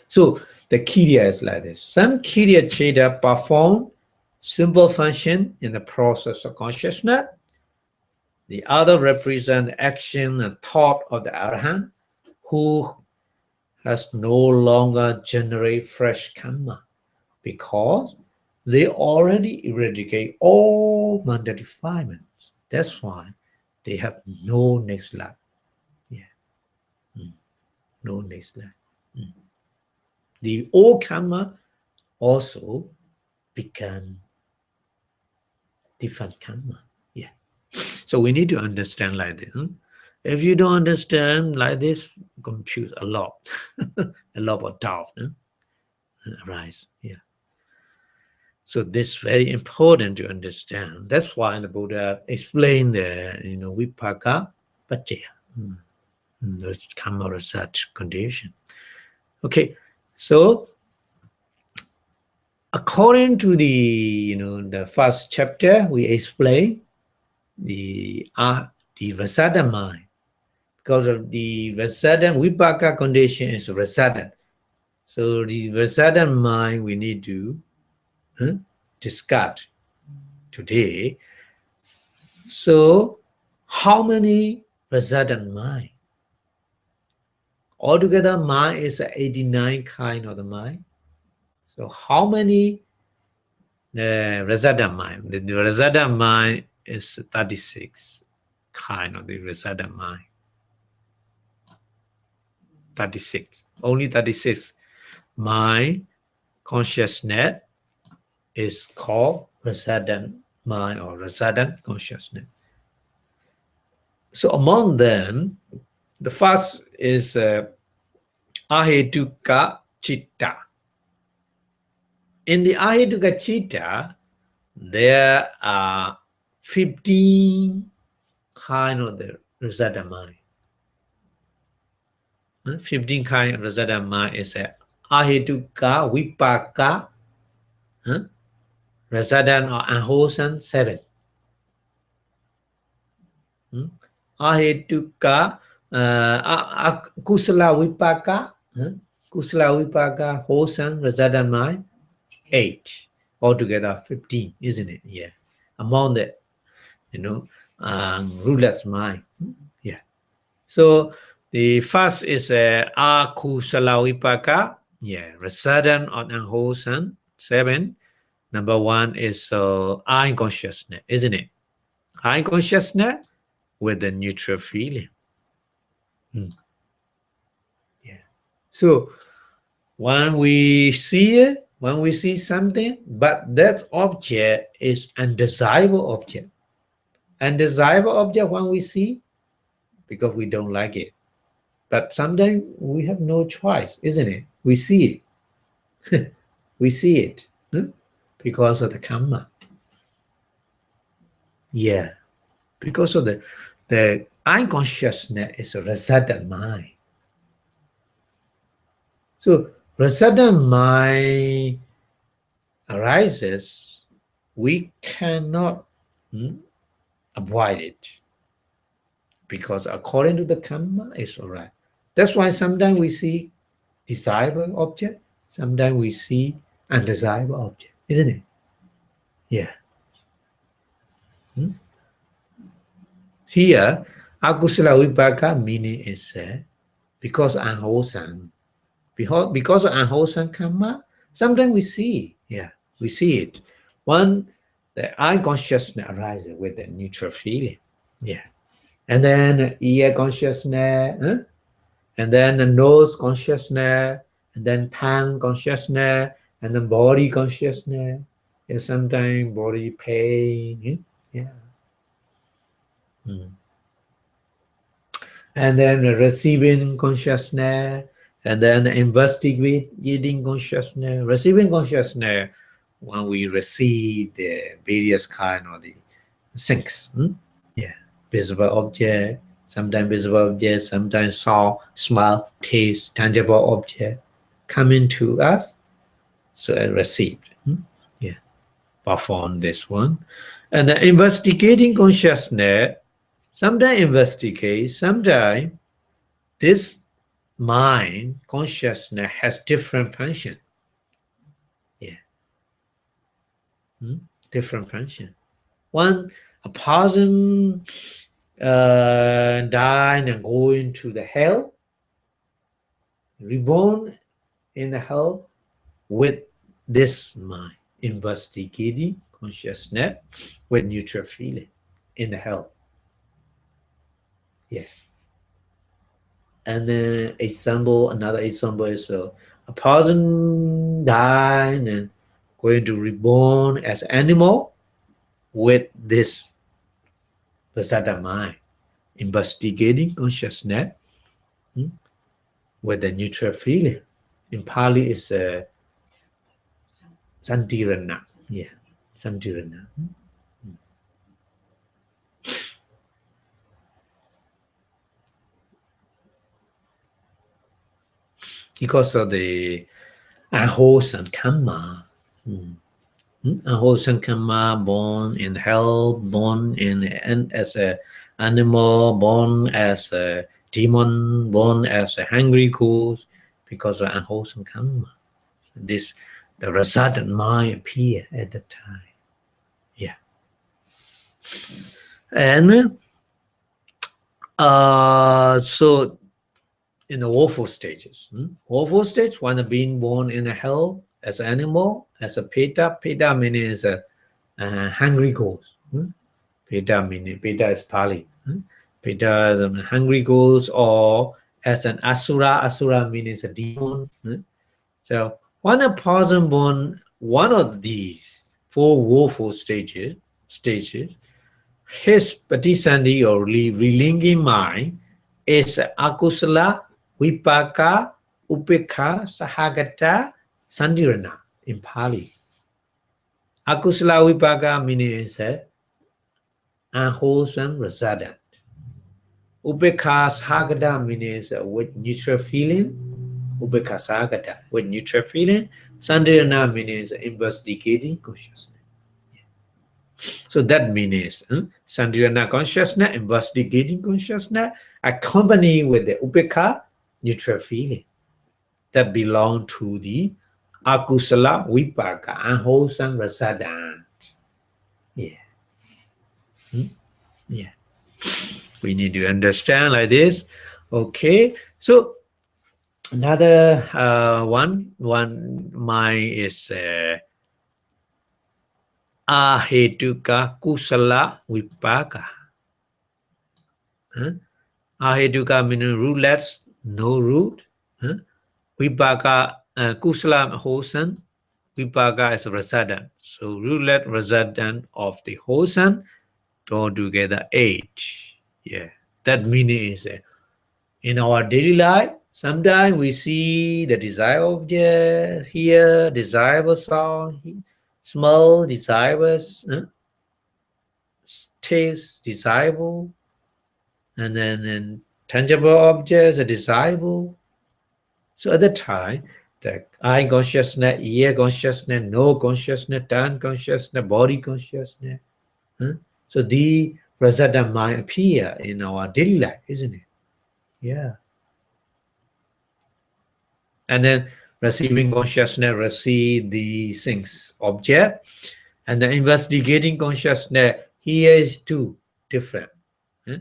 So the Kiriya is like this. Some Kiriya Chitta perform simple function in the process of consciousness. The other represent the action and thought of the Arahant, who has no longer generate fresh Kamma because they already eradicate all mental defilements. That's why they have no next life. Yeah. No next life. The old Kamma also become different Kamma. Yeah. So we need to understand like this. If you don't understand like this, confuse a lot. A lot of doubt arise. Yeah. So this is very important to understand. That's why the Buddha explained the Vipāka Paccayo, the Kamma-resultant condition. Okay, so according to the first chapter, we explain the resultant mind, because of the resultant Vipāka condition is resultant. So the resultant mind we need to discuss today. So how many resultant mind? Altogether, mind is 89 kind of the mind. So how many resultant mind? The resultant mind is 36 kind of the resultant mind. 36. Only 36 mind consciousness is called resultant mind or resultant consciousness. So among them, the first is Ahetuka Chitta. In the Ahetuka Chitta, there are 15 kind of the resultant mind. 15 kind of resultant mind is Ahetuka Vipāka resultant or unwholesome 7. Ahetuka Kusala Vipāka wholesome resultant mind 8. Altogether 15, isn't it? Yeah. Among the rulers mind. Yeah. So the first is Akusala Vipāka. Yeah, resultant or unwholesome 7. Number 1 is I consciousness, isn't it? I consciousness with the neutral feeling. Yeah. So when we see something, but that object is undesirable object. Undesirable object when we see, because we don't like it. But sometimes we have no choice, isn't it? We see it. We see it because of the karma. Yeah. Because of the unconsciousness is a resultant mind. So resultant mind arises, we cannot avoid it, because according to the karma, it's all right. That's why sometimes we see desirable object, sometimes we see undesirable object, isn't it? Yeah. Here, Akusala Vipāka meaning is because unwholesome. Because of unwholesome karma, sometimes we see, we see it. One, the eye consciousness arises with the neutral feeling, and then ear consciousness, and then the nose consciousness, and then tongue consciousness, and then body consciousness, and sometimes body pain, and then the receiving consciousness, and then the investigating consciousness. Receiving consciousness, when we receive the various kind of the things, visible object, sometimes visible object, sometimes saw, smell, taste, tangible object coming to us, so I received, perform this one. And the investigating consciousness, sometimes investigate, sometimes this mind consciousness has different function. Different function. One, a person dying and going to the hell, reborn in the hell with this mind, investigating consciousness with neutral feeling in the hell. And then another example is a person dying and going to reborn as animal with this Pasada mind, investigating consciousness with a neutral feeling. In Pali, it's Santirana. Yeah, Santirana. Because of the unwholesome karma. Unwholesome karma, born in hell, born in as a animal, born as a demon, born as a hungry ghost, because of unwholesome karma. This the resultant mind appear at the time. Yeah, and so in the awful stages. Awful stage, one being born in a hell as an animal, as a peta. Peta meaning is a hungry ghost. Peta meaning, peta is Pali. Peta is a hungry ghost, or as an asura. Asura means a demon. So when a person born one of these four woeful stages, his patisandi or relinking mind is akusala, vipaka, upekha, sahagata, sandirana in Pali. Akusala vipaka means unwholesome residence. Upekha sahagata means with neutral feeling. Upekha sahagata with neutral feeling. Sandirana means investigating consciousness. So that means Sandhirana consciousness, investigating consciousness, accompanied with the upekha, neutral feeling that belong to the akusala vipaka, unwholesome rasadhan. Yeah. Yeah. We need to understand like this. Okay. So another one mind is ahetuka kusala vipaka. Ahetuka meaning rootless, no root. Vipaka, kusala wholesome. Vipaka is resident. So rootlet resident of the wholesome, all together eight. Yeah. That meaning is in our daily life, sometimes we see the desirable object, hear desirable sound, smell desirable, taste desirable, and then tangible objects are desirable. So at the time, the eye consciousness, ear consciousness, nose consciousness, tongue consciousness, body consciousness. Huh? So the resident mind appear in our daily life, isn't it? Yeah. And then receiving consciousness receive the things object, and the investigating consciousness here is two different. Huh?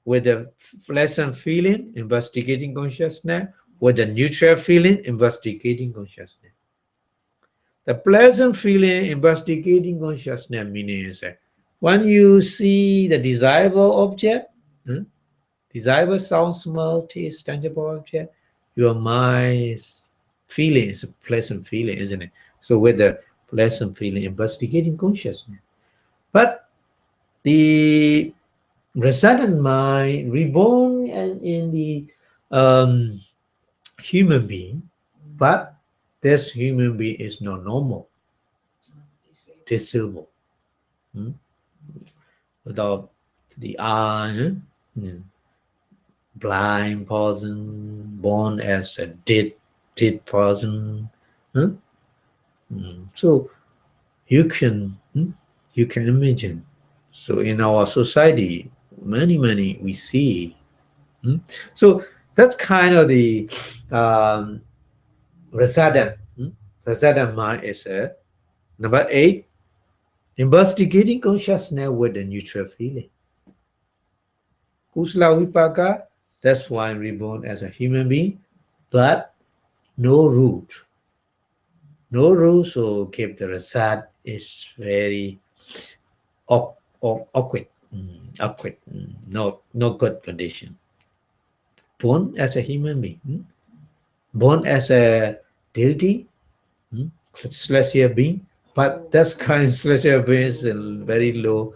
With the pleasant feeling, investigating consciousness, with the neutral feeling, investigating consciousness. The pleasant feeling, investigating consciousness meaning is when you see the desirable object, desirable sound, smell, taste, tangible object, your mind's feeling is a pleasant feeling, isn't it? So with the pleasant feeling, investigating consciousness. But the resident mind reborn in the human being, but this human being is not normal, disabled, without the eye, blind person, born as a dead person. So you can imagine. So in our society, many we see. So that's kind of the resident. Resident mind is number 8. Investigating consciousness with a neutral feeling. Kusala Vipaka, that's why I'm reborn as a human being, but no root. No root, so keep the rasad is very awkward. Awkward. No good condition. Born as a human being, born as a deity, celestial being, but that's kind of celestial being is a very low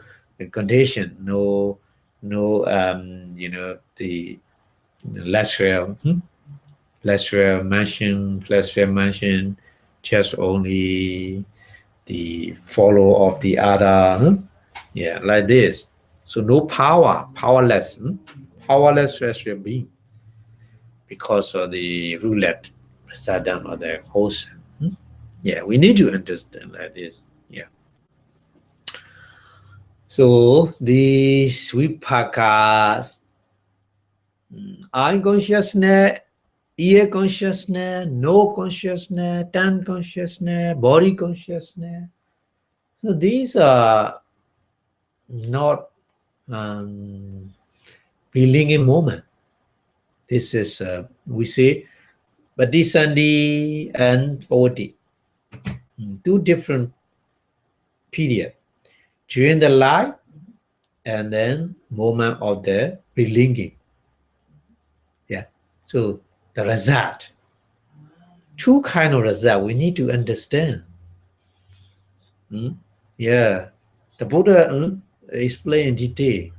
condition. No, the lesser mansion, just only the follow of the other. Yeah, like this. So no power, powerless, powerless terrestrial being because of the roulette, prasadam, or the host. Yeah, we need to understand like this. Yeah. So these Vipāka, eye consciousness, ear consciousness, no consciousness, tongue consciousness, body consciousness. So these are not feeling a moment. This is, we say, Badisandi and Poti, two different periods during the life and then moment of the relinking. Yeah. So the result, two kind of result we need to understand. Yeah. The Buddha explained in detail.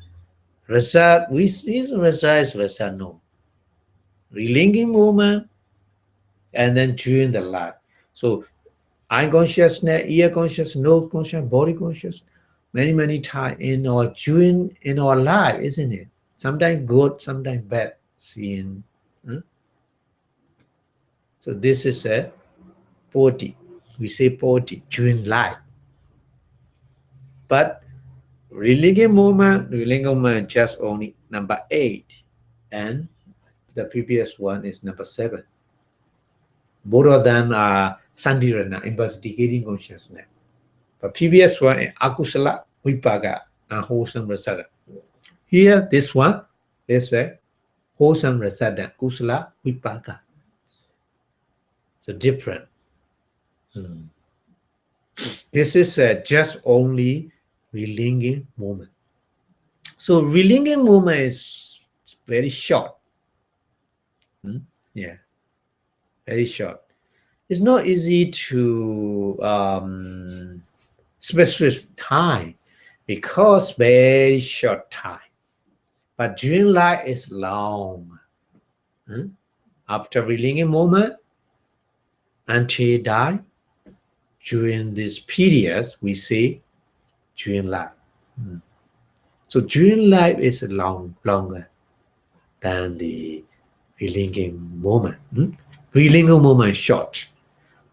Result, we see result is result no. Relinking moment and then during the life. So eye consciousness, ear consciousness, nose consciousness, body consciousness, many times in our life, isn't it? Sometimes good, sometimes bad. Seeing. So this is a body. We say body during life. But relinking moment just only number 8, and the previous one is number 7. Both of them are Sandirana, investigating consciousness. But previous one is Akusala, Vipāka, and wholesome rasada. Here, this one is a wholesome rasada, Kusala, Vipāka. So different. This is just only relinking moment. So relinking moment is very short. Yeah, very short. It's not easy to specific time because very short time. But during life is long. After relinking moment until die, during this period we say during life. So during life is longer than the relinking moment. Relinking moment is short,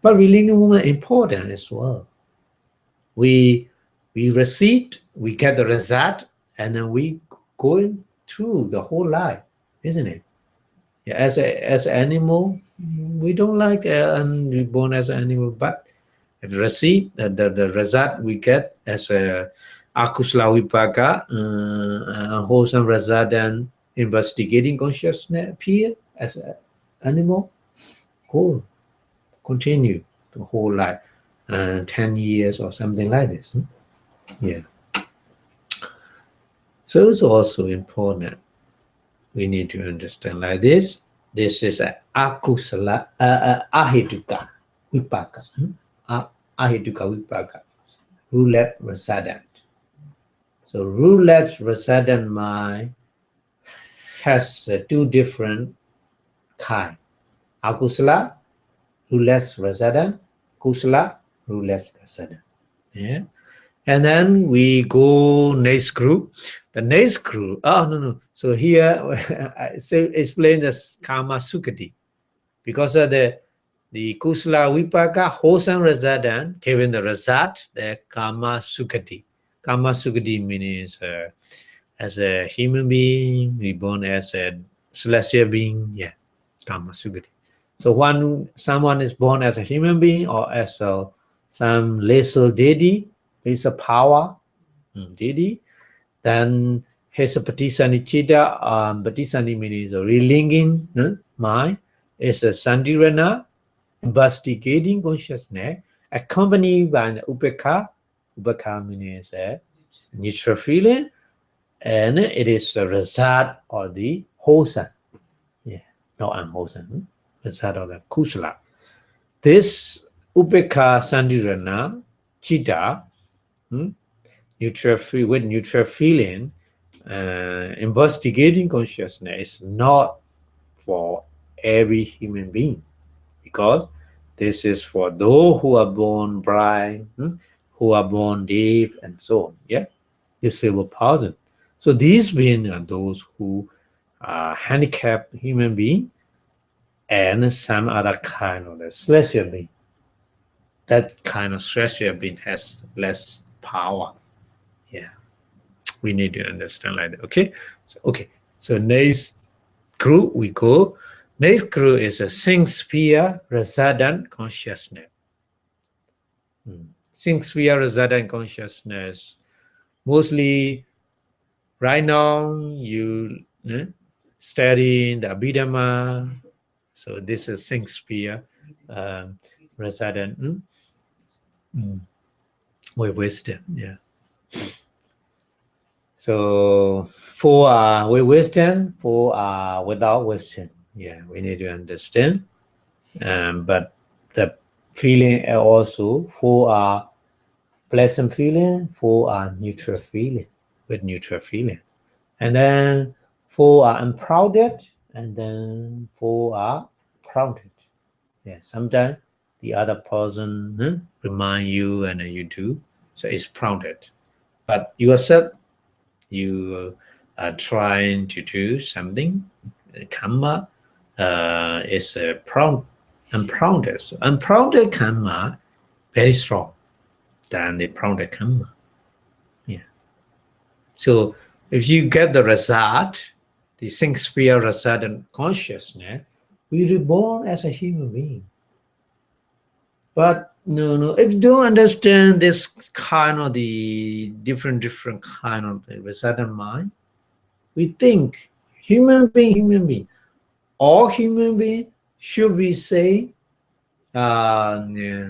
but relinking moment is important as well. We receive, we get the result, and then we going through the whole life, isn't it? Yeah, as an animal, we don't like and we born as an animal, but the receipt, the result we get as a akusala vipaka, wholesome result and investigating consciousness appear as an animal, whole continue the whole life, 10 years or something like this. Yeah. So it's also important. We need to understand like this. This is a akusala, ahituka vipaka. Ahituka vipaka, roulette resident. So roulette resident mind has two different kind. Akusala, roulette resident, kusala, roulette resident. Yeah. And then we go next group. The next group, no. So here I explain the Kamma-resultant because of the kusala vipaka wholesome resident given the result, the Kamma-resultant. Kamma-resultant means as a human being, reborn as a celestial being. Yeah, Kamma-resultant. So when someone is born as a human being or as some lesser deity, lesser power deity, then his patisani chitta, patisani means a relinking mind, is a sandirana, investigating consciousness, accompanied by an upeka. Upeka means a neutral feeling, and it is a result of the wholesome. Yeah, not unwholesome. Result of the kusala. This upeka sandirana chitta, neutral feeling, investigating consciousness is not for every human being because This is for those who are born blind, who are born deaf, and so on. Yeah, disabled person. So these beings are those who are handicapped human being and some other kind of the celestial being. That kind of celestial being has less power. Yeah, we need to understand like that. Okay, so next group we go. Next group is a sing sphere resident consciousness. Sing sphere resident consciousness. Mostly right now you studying the Abhidhamma. So this is sing sphere resident with wisdom. Yeah. So four are with wisdom, four are without wisdom. Yeah, we need to understand. But the feeling also four are pleasant feeling, four are neutral feeling with neutral feeling. And then four are unprouded, and then four are prouded. Yeah, sometimes the other person remind you and you do, so it's prouded. But yourself, you are trying to do something. Kamma is a proud, unprouded. So unprouded kamma very strong than the prouded kamma. Yeah. So if you get the result, the sing sphere result in consciousness, we reborn as a human being. But no, if you don't understand this kind of the different kind of the result in mind, we think human being. All human being should we say, the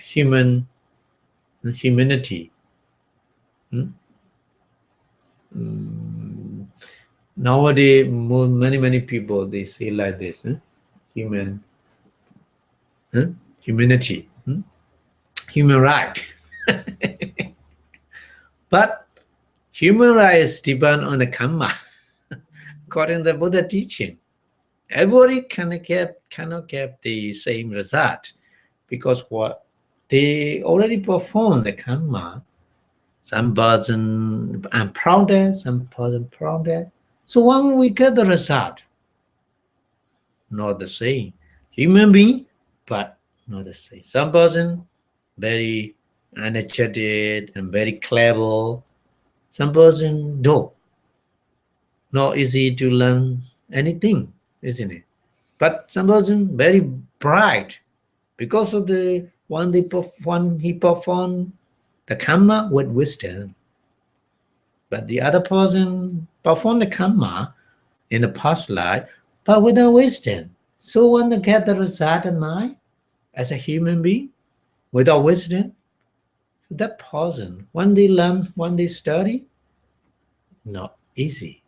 humanity. Nowadays, many people they say like this: humanity, human right. But human rights depend on the karma, according to the Buddha teaching. Everybody cannot get the same result because what they already performed the karma. Some person I'm proud of, some person proud of. So when we get the result, not the same. Human being, but not the same. Some person very energetic and very clever. Some person no. Not easy to learn anything, isn't it? But some person very bright because of the one he performed the karma with wisdom. But the other person performed the karma in the past life, but without wisdom. So when they get the result in mind as a human being without wisdom, so that person, when they learn, when they study, not easy.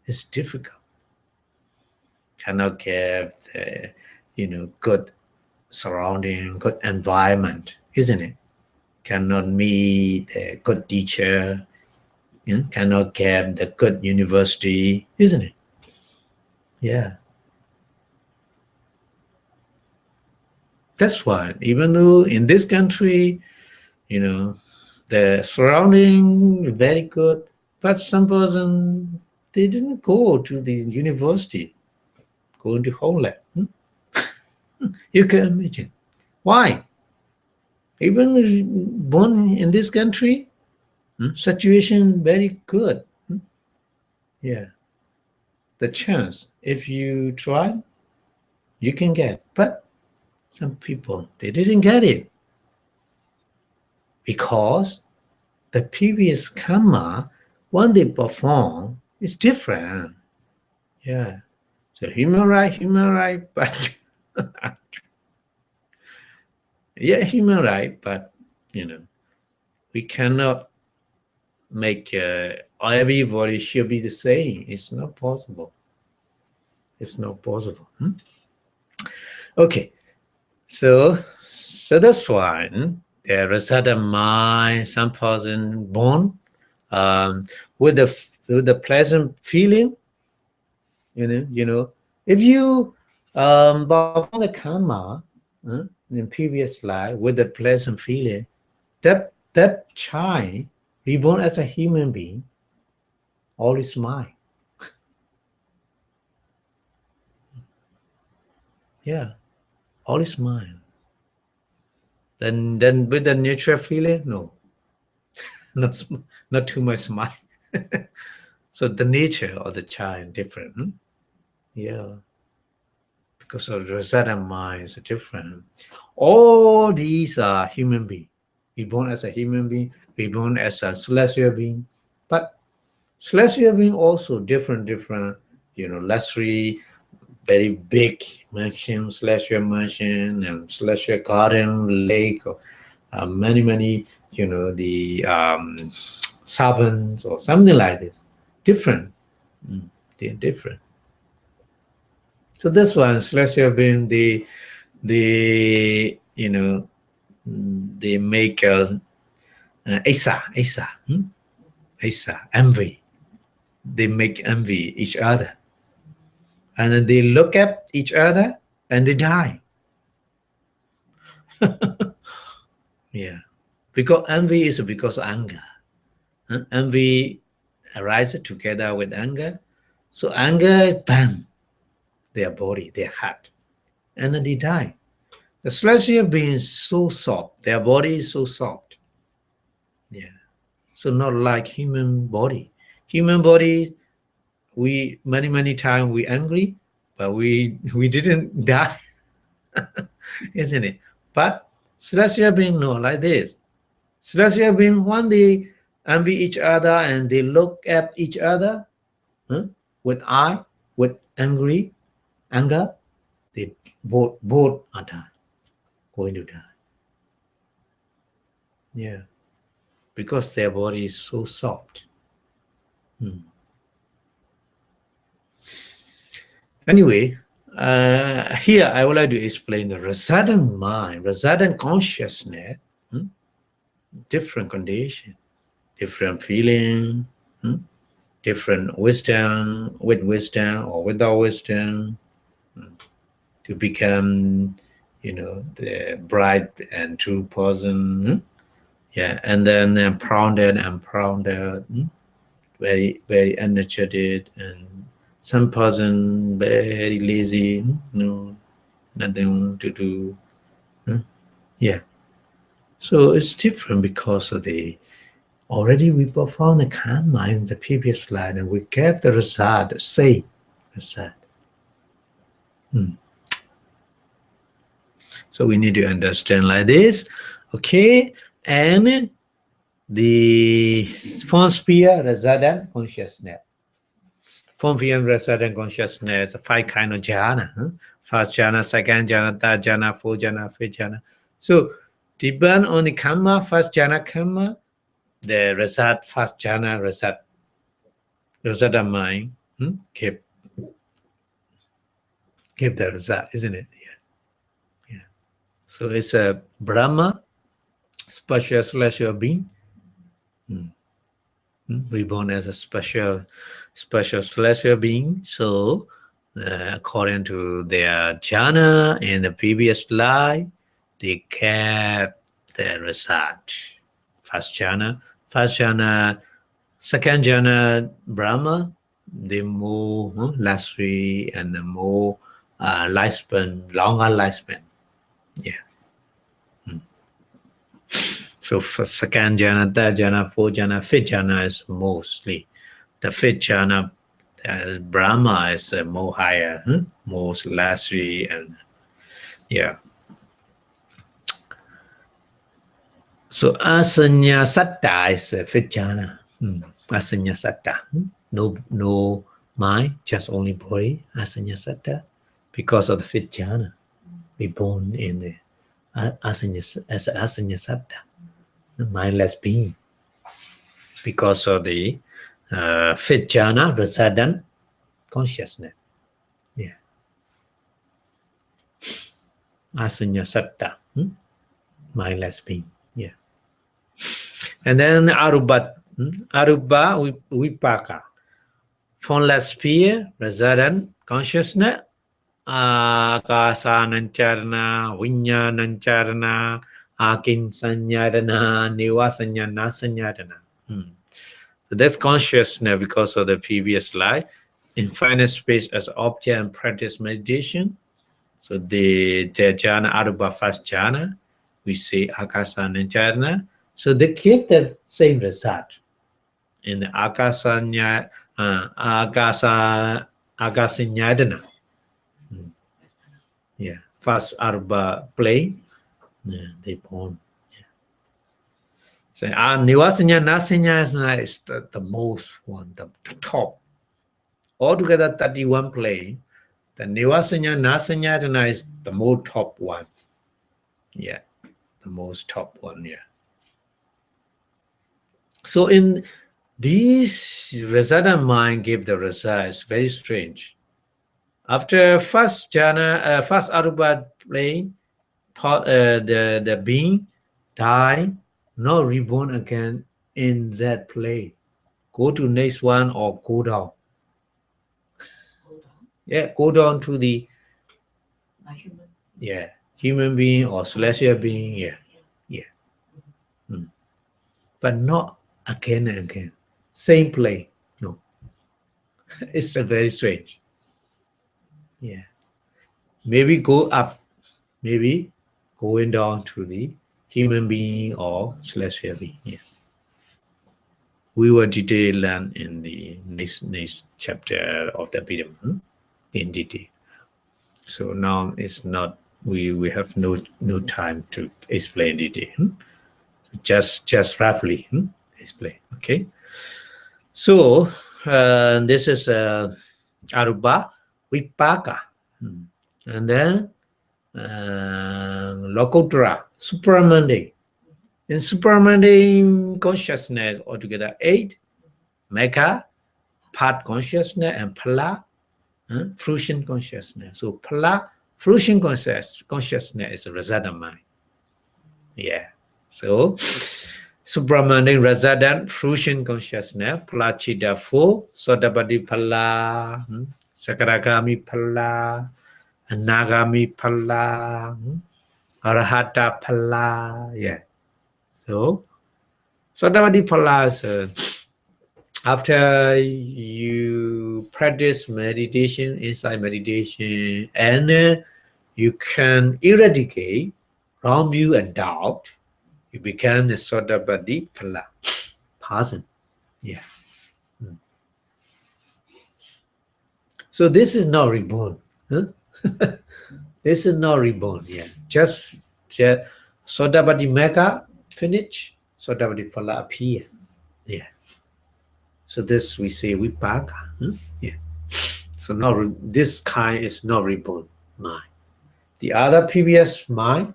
It's difficult. Cannot get the, good surrounding, good environment, isn't it? Cannot meet a good teacher, cannot get the good university, isn't it? Yeah. That's why, even though in this country, the surrounding very good, but some person they didn't go to the university, go into homeland. You can imagine. Why? Even born in this country, situation very good. Yeah. The chance, if you try, you can get. But some people, they didn't get it because the previous karma, when they perform, is different. Yeah. So human right, but yeah, human right, but we cannot make everybody should be the same. It's not possible. It's not possible. Okay, so that's why there is a mind, some person born with the pleasant feeling. If you But from the karma, in previous life, with the pleasant feeling, that child reborn as a human being, all is mine. Yeah, all is mine. Then with the neutral feeling, no, not not too much mine. So the nature of the child different. Yeah, because of the resultant mind is different. All these are human being. Reborn as a human being, reborn as a celestial being, but celestial being also different. Luxury, very big mansion, celestial mansion, and celestial garden, lake, or many, the servants or something like this. Different. They're different. So this one, celestial being, they make Asa, envy. They make envy each other. And then they look at each other and they die. Yeah. Because envy is because of anger. Envy arises together with anger. So anger bam their body, their heart. And then they die. The celestial beings so soft. Their body is so soft. Yeah. So not like human body. Human body, we many times we angry, but we didn't die, isn't it? But celestial being no like this. Celestial being when they envy each other and they look at each other huh, with eye, with anger, they both are going to die. Yeah, because their body is so soft. Anyway, here I would like to explain the resultant mind, resultant consciousness, different condition, different feeling, different wisdom, with wisdom or without wisdom, to become, the bright and true person. Yeah, and then I'm prounded, very energetic, and some person very lazy, nothing to do. Yeah. So it's different because of already we performed the karma in the previous slide and we get the result, the same result. So we need to understand like this. Okay. And the form sphere resultant consciousness. Form sphere resultant consciousness, 5 kind of jhana. First jhana, second jhana, third jhana, fourth jhana, fifth jhana. So depend on the karma, first jhana karma, the result, first jhana result of mind, give the result, isn't it? Yeah. So it's a Brahma, special celestial being, reborn as a special celestial being. So according to their jhana in the previous life, they kept the result. First jhana, second jhana, Brahma, the more luxury and the more lifespan, longer lifespan. Yeah. So for second jhana, third jhana, fourth jhana, fifth jhana is mostly. The fifth jhana, Brahma is more higher, most luxury, and yeah. So asanya satta is fifth jhana. Asanya satta. No mind, just only body. Asanya satta. Because of the fifth jhana, we born in the asanya satta, mindless being. Because of the fifth jhana, resultant consciousness. Yeah. Asanya satta, mindless being. Yeah. And then aruba, vipaka, formless sphere, resultant consciousness, Akasanancarana, Vinyanancarana, Akin Sanyadana, Niwa Sanyana Sanyadana. So that's consciousness because of the previous slide. Infinite space as object and practice meditation. So the jhana, arupa first jhana, we say akasana jhana. So they give the same result. In the akasanya, akasanyadana. Yeah, first arupa plane. Yeah, they born. Yeah. So nivasanya nasanya is the most one, the top. Altogether 31 plane. The nivasanya nasanya is the most top one. Yeah, the most top one. Yeah. So in these resident mind give the results very strange. After first jhana, first arupa plane, the being die, not reborn again in that plane. Go to next one or go down. Yeah, go down to the human being or celestial being. Yeah. But not again and again. Same plane. No. It's very strange. Yeah. Maybe go up. Maybe going down to the human being or celestial being. Yeah. We will detail learn in the next chapter of the Abhidhamma in detail. So now it's not we have no time to explain detail. Just roughly explain. Okay. So this is Arupa Vipāka, and then Lokottara, supramundane. In supramundane consciousness altogether 8, Mecca, part consciousness, and Phala, fruition consciousness. So Phala, fruition consciousness is a resident mind. Yeah. So supramundane resident fruition consciousness, Phalachita 4, Sotapatti Phala, Sakaragami Phala, Anagami Phala, Arahata Phala. Yeah. So Sotapatti Phala is after you practice meditation, inside meditation, and you can eradicate wrong view and doubt, you become a Sotapatti Phala person. Yeah. So this is not reborn. Huh? This is not reborn. Yeah. Just Sotapatti Mecca finish, Sotapatti Phala appear. Yeah. So this we say Vipāka. Yeah. So now this kind is not reborn mind. The other previous mind,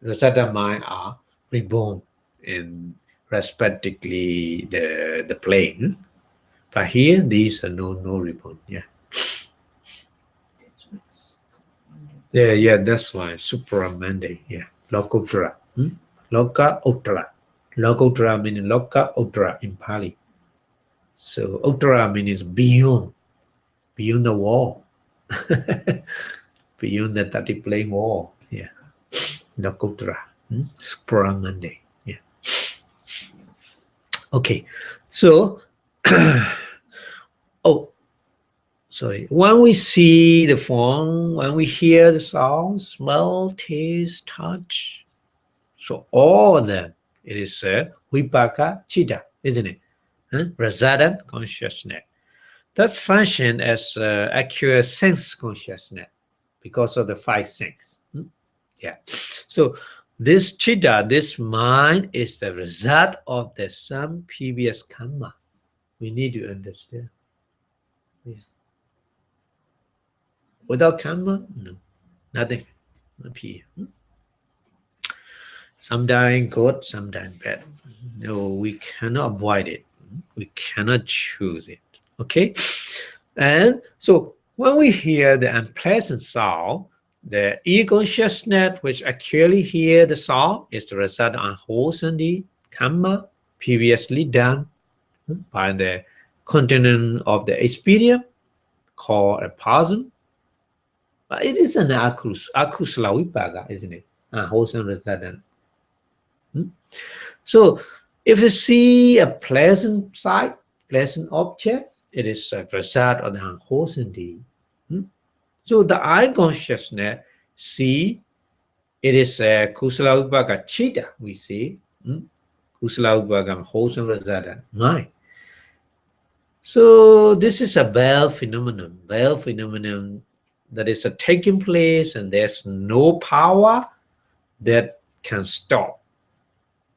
resident mind are reborn in respectively the plane. But here these are no reborn. Yeah. Yeah, that's why supramundane. Yeah. Lokottara. Loka-ottara. Lokottara meaning Loka-ottara in Pali. So Uttara means beyond the wall. Beyond the 30 plane wall. Yeah. Lokottara. Supramundane. Yeah. Okay. So when we see the form, when we hear the sound, smell, taste, touch, so all of them, it is Vipāka Citta, isn't it? Resident consciousness. That function as accurate sense consciousness because of the 5 senses. Yeah. So this Citta, this mind, is the result of the some previous karma. We need to understand. Yeah. Without karma, no, nothing appear. Sometimes good, sometimes bad. No, we cannot avoid it. We cannot choose it. Okay? And so when we hear the unpleasant sound, the ego consciousness which actually hear the sound is the result of unwholesome karma previously done by the continent of the experience called a person. It is an akusala vipaka, isn't it? Wholesome resident. So if you see a pleasant sight, pleasant object, it is a result of the unwholesome deed. So the eye consciousness see it is a kusala vipaka chitta, we see. Kusala vipaka wholesome resident mind. So this is a bell phenomenon that is taking place, and there's no power that can stop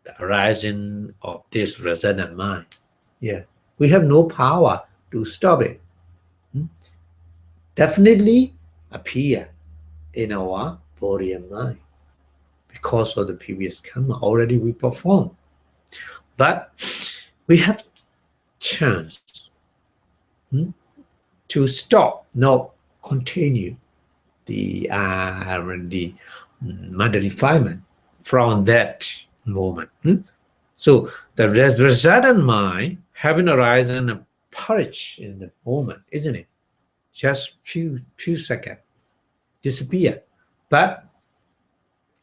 the arising of this resonant mind. Yeah, we have no power to stop it. Definitely appear in our body and mind because of the previous karma already we performed. But we have chance to stop, not continue the mother refinement from that moment. So the resident mind having arisen and purge in the moment, isn't it? Just few seconds disappear. But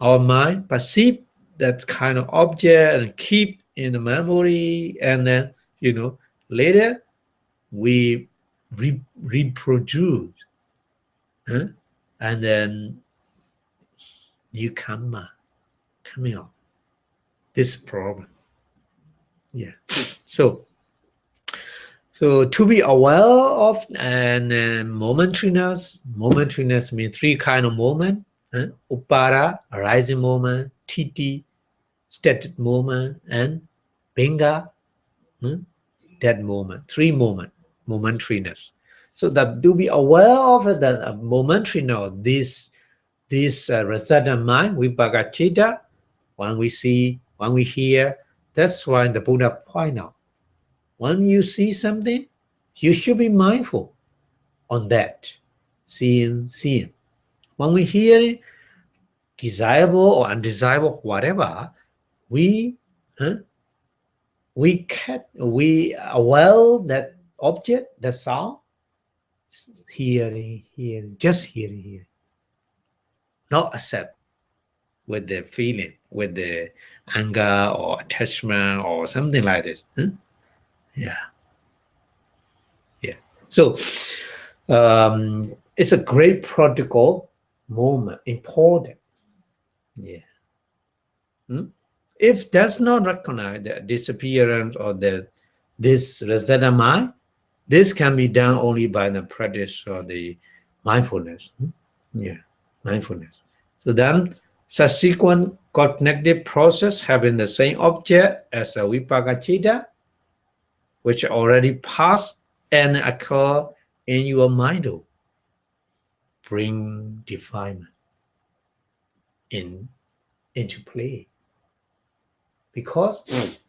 our mind perceive that kind of object and keep in the memory, and then later we reproduce, and then new karma coming up. This problem. Yeah. So to be aware of and momentariness means three kind of moment. Upara, arising moment, titi, static moment, and binga, that moment. Three momentariness. So that to be aware of the momentariness, this resident mind, vipaka chitta, when we see, when we hear, that's why the Buddha point out. When you see something, you should be mindful on that. Seeing. When we hear it, desirable or undesirable, whatever, we aware that object, the sound, hearing, just hearing. Not accept with the feeling, with the anger or attachment or something like this. Yeah. So it's a great practical moment, important. Yeah. If does not recognize the disappearance or this resident mind, this can be done only by the practice of the mindfulness. Yeah, mindfulness. So then subsequent cognitive process having the same object as a vipaka chitta, which already passed and occur in your mind, bring defilement into play. Because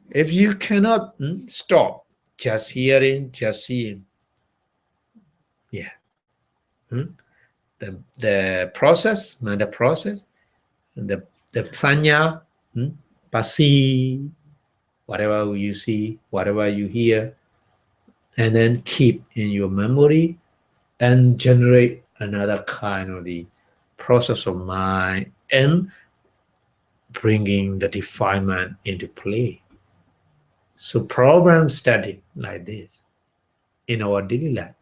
if you cannot stop just hearing, just seeing, the process, the sanya, pasi, whatever you see, whatever you hear, and then keep in your memory and generate another kind of the process of mind and bringing the defilement into play. So program study like this in our daily life.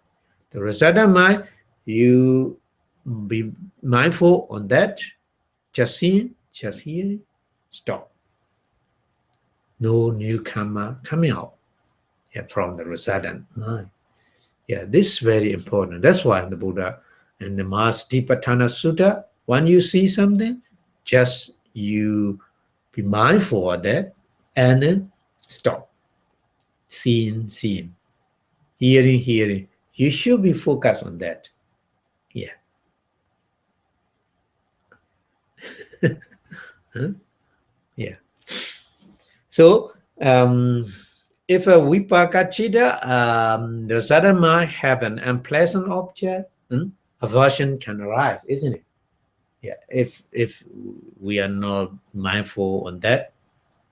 The resident mind, you be mindful on that, just seeing, just hearing, stop. No new karma coming out from the resident mind. Yeah, this is very important. That's why the Buddha in the Mahāsatipatthana Sutta, when you see something, just you be mindful of that and then stop. Seeing, hearing. You should be focused on that. Yeah. Yeah. So if a vipaka chitta, the resident mind have an unpleasant object, aversion can arise, isn't it? Yeah. If we are not mindful on that,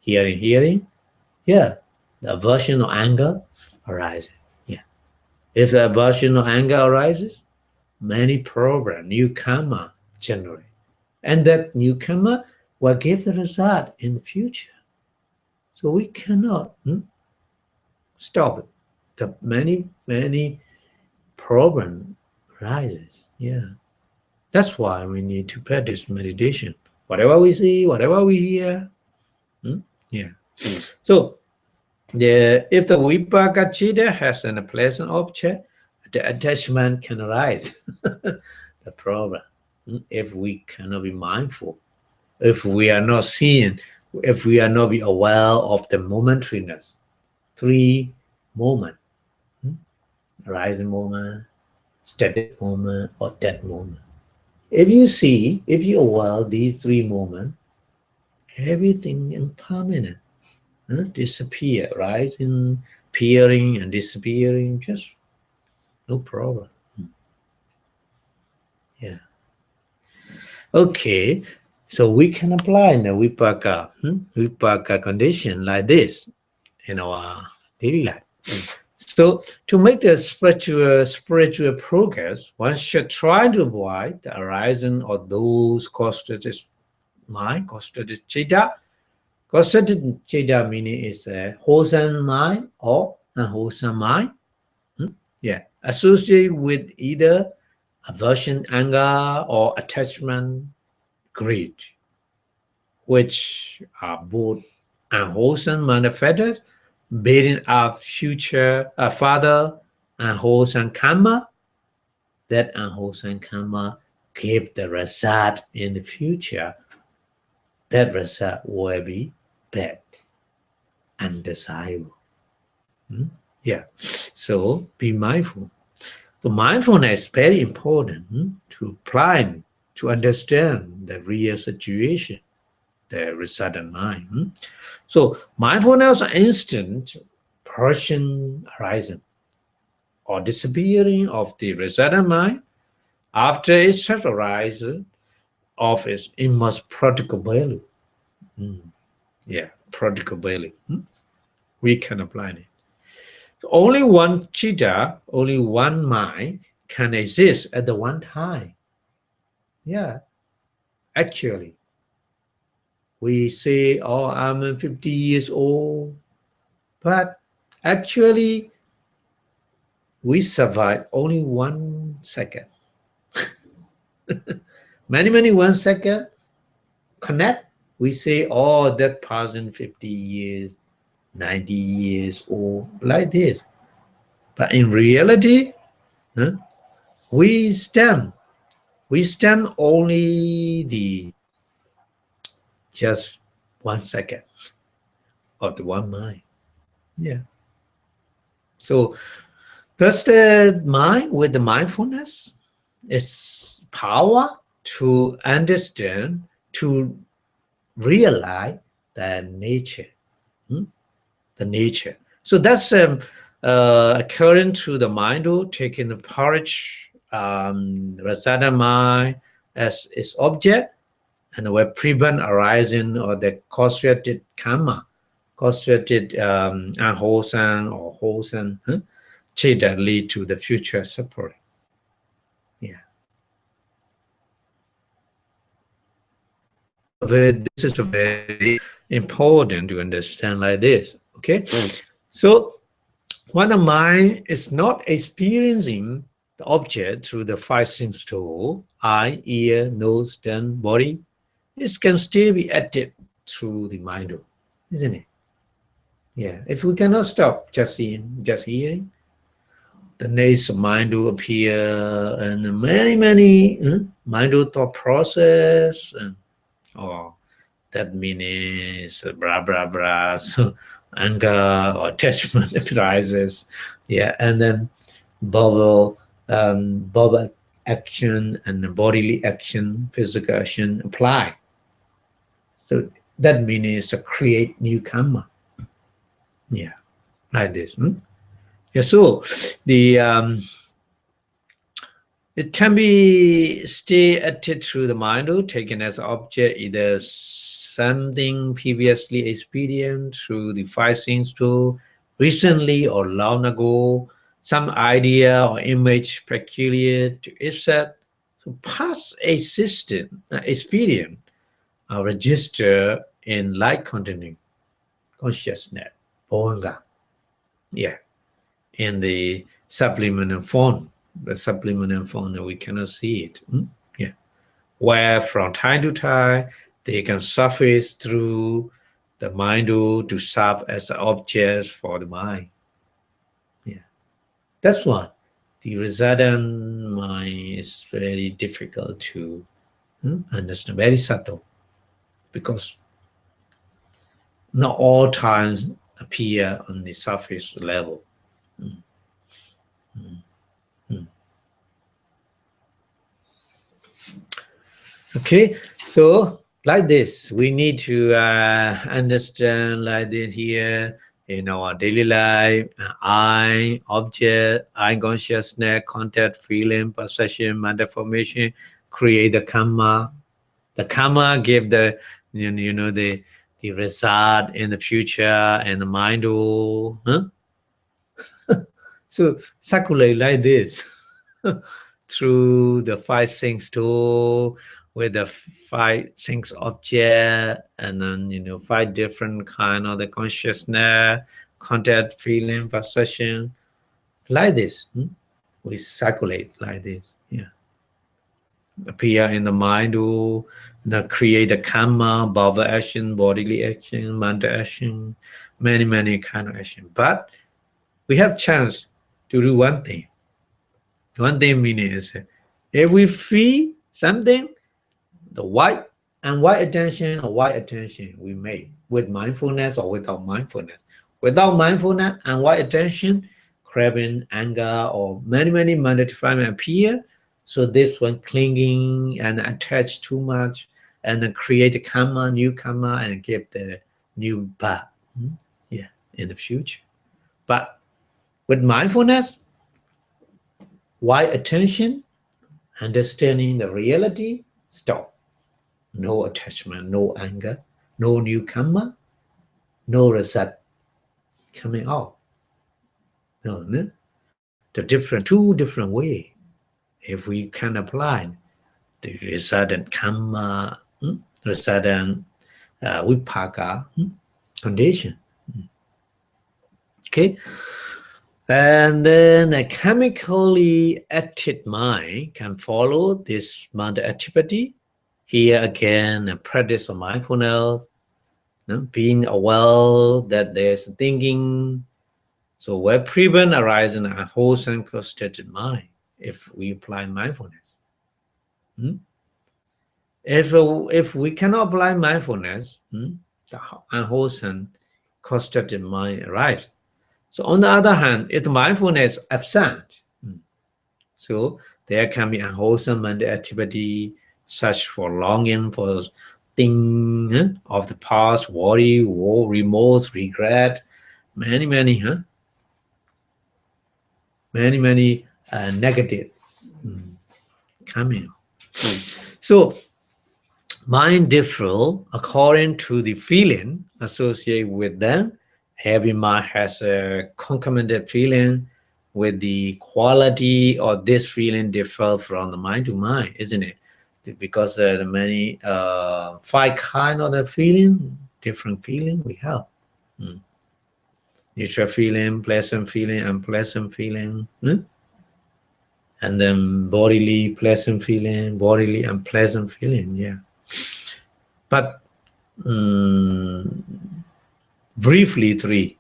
hearing, the aversion or anger arises. Yeah. If the aversion or anger arises, many program, new karma generate. And that new karma will give the result in the future. So we cannot stop it. The many problem rises. Yeah. That's why we need to practice meditation. Whatever we see, whatever we hear. Yeah. So if the Vipāka Chitta has an pleasant object, the attachment can arise. The problem. If we cannot be mindful, if we are not seeing, if we are not be aware of the momentariness, three moment, rising moment, static moment, or dead moment. If you see, if you aware these three moments, everything impermanent, disappear, rising, appearing, and disappearing, just no problem. Yeah. Okay, so we can apply the Vipāka condition like this in our daily life. So to make the spiritual progress, one should try to avoid the arising of those constituted mind, constituted chitta. Constituted chitta meaning is a wholesome mind or unwholesome mind. Yeah, associated with either aversion, anger, or attachment, greed, which are both unwholesome manifested, building up future further unwholesome karma. That unwholesome karma give the result in the future. That result will be bad, undesirable. Yeah, so be mindful. So mindfulness is very important to apply, to understand the real situation, the resultant mind. So mindfulness instant Persian horizon or disappearing of the resultant mind after it arises of its immense practical value. Yeah, practical value. We can apply it. Only one chitta, only one mind can exist at the one time. Yeah, actually. We say, oh, I'm 50 years old, but actually we survive only 1 second. Many 1 second connect. We say, oh, that person 50 years, 90 years old, like this. But in reality, we stand only the just 1 second of the one mind. Yeah. So that's the mind with the mindfulness is power to understand, to realize the nature. The nature. So that's according to the mind, taking the porridge, Rasada mind as its object, and where prevent arising or the concentrated karma, concentrated unwholesome or wholesome chitta lead to the future suffering. Yeah. So this is very important to understand like this. Okay. So when the mind is not experiencing the object through the five sense tool, eye, ear, nose, tongue, body, it can still be active through the mind, isn't it? Yeah. If we cannot stop just seeing, just hearing, the next mind will appear and many mind thought process and that means blah blah blah. So anger or attachment arises. Yeah, and then bubble action and bodily action, physical action apply. So that means to create new karma. Yeah, like this. Yeah, so the it can be stay active through the mind, taken as object either something previously experienced through the five sense tool, recently or long ago, some idea or image peculiar to each set. So past experience are registered in light continuing consciousness. Bonga. Yeah. In the subliminal form. The subliminal form we cannot see it. Yeah. Where from time to time they can surface through the mind to serve as objects for the mind. Yeah. That's why the resultant mind is very difficult to understand, very subtle, because not all times appear on the surface level. Mm, mm, mm. Okay, so like this, we need to understand like this here in our daily life. I, object, I consciousness, contact, feeling, perception, mental formation, create the karma. The karma give the the result in the future and the mind. Huh? So circulate like this through the five things too, with the five things object, and then five different kind of the consciousness, contact, feeling, perception, like this. We circulate like this. Yeah, appear in the mind to create the karma, bhava action, bodily action, mental action, many kind of action. But we have chance to do one thing. One thing meaning is if we feel something, the white attention we make with mindfulness or without mindfulness. Without mindfulness and white attention, craving, anger, or many defilement appear. So this one clinging and attached too much, and then create a karma, new karma, and give the new birth. Yeah, in the future. But with mindfulness, white attention, understanding the reality, stop. No attachment, no anger, no new karma, no result coming out. No. The two different way. If we can apply the resultant karma, resultant vipāka condition. Okay. And then a chemically active mind can follow this mental activity. Here again, a practice of mindfulness, being aware that there's thinking. So where prevent arises in a wholesome constituted mind, if we apply mindfulness. If we cannot apply mindfulness, the unwholesome constituted mind arises. So on the other hand, if mindfulness is absent, so there can be unwholesome mental activity, such for longing for things of the past, worry, war, remorse, regret, many negative coming. So mind differ according to the feeling associated with them. Every mind has a concomitant feeling with the quality of this feeling differ from the mind to mind, isn't it? Because the many five kind of the feeling, different feeling we have. Neutral feeling, pleasant feeling, unpleasant feeling. And then bodily pleasant feeling, bodily unpleasant feeling. Yeah. But briefly, three.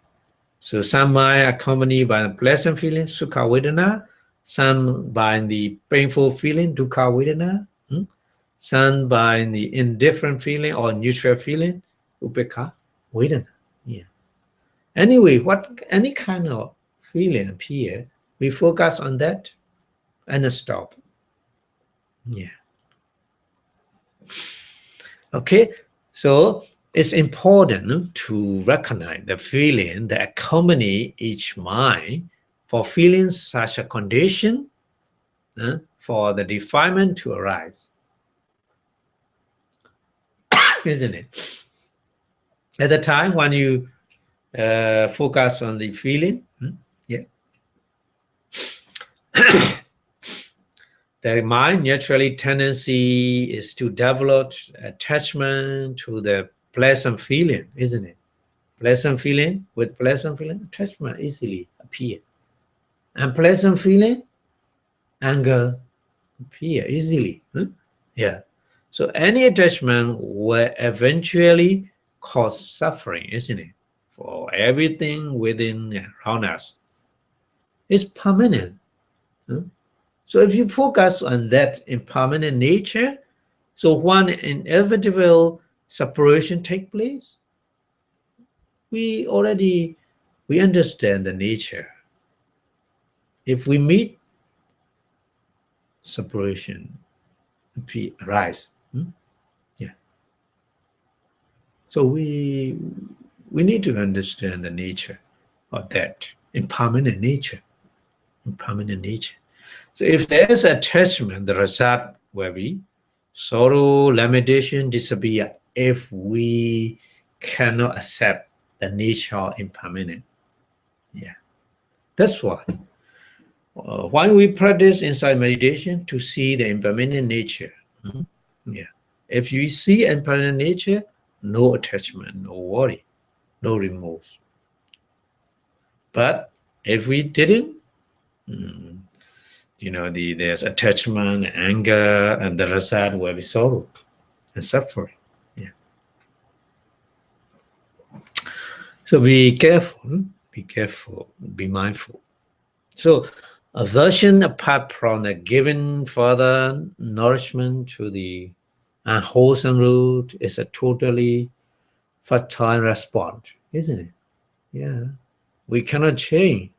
So some mind accompanied by a pleasant feeling, sukha vedana, some by the painful feeling, dukkha vedana, some by the indifferent feeling or neutral feeling, upekkha vedana. Yeah. Anyway, any kind of feeling appear, we focus on that and stop. Yeah. Okay. So it's important to recognize the feeling that accompany each mind for feeling such a condition for the defilement to arise. Isn't it? At the time when you focus on the feeling, yeah, The mind naturally tendency is to develop attachment to the pleasant feeling, isn't it? Pleasant feeling, with pleasant feeling, attachment easily appear. Unpleasant feeling, anger appear easily. Yeah. So any attachment will eventually cause suffering, isn't it? For everything within around us. It's permanent. huh? So if you focus on that impermanent nature, so when inevitable separation take place, we understand the nature. If we meet, separation arise. Yeah. So we need to understand the nature of that impermanent nature. Impermanent nature. So if there's attachment, the result will be sorrow, lamentation disappear if we cannot accept the nature of impermanent. Yeah. That's why we practice inside meditation to see the impermanent nature. Yeah. If you see impermanent nature, no attachment, no worry, no remorse. But if we didn't, there's attachment, anger, and the result will be sorrow and suffering. Yeah. So be careful, be mindful. So aversion, apart from the giving further nourishment to the unwholesome root, is a totally fertile response, isn't it? Yeah. We cannot change.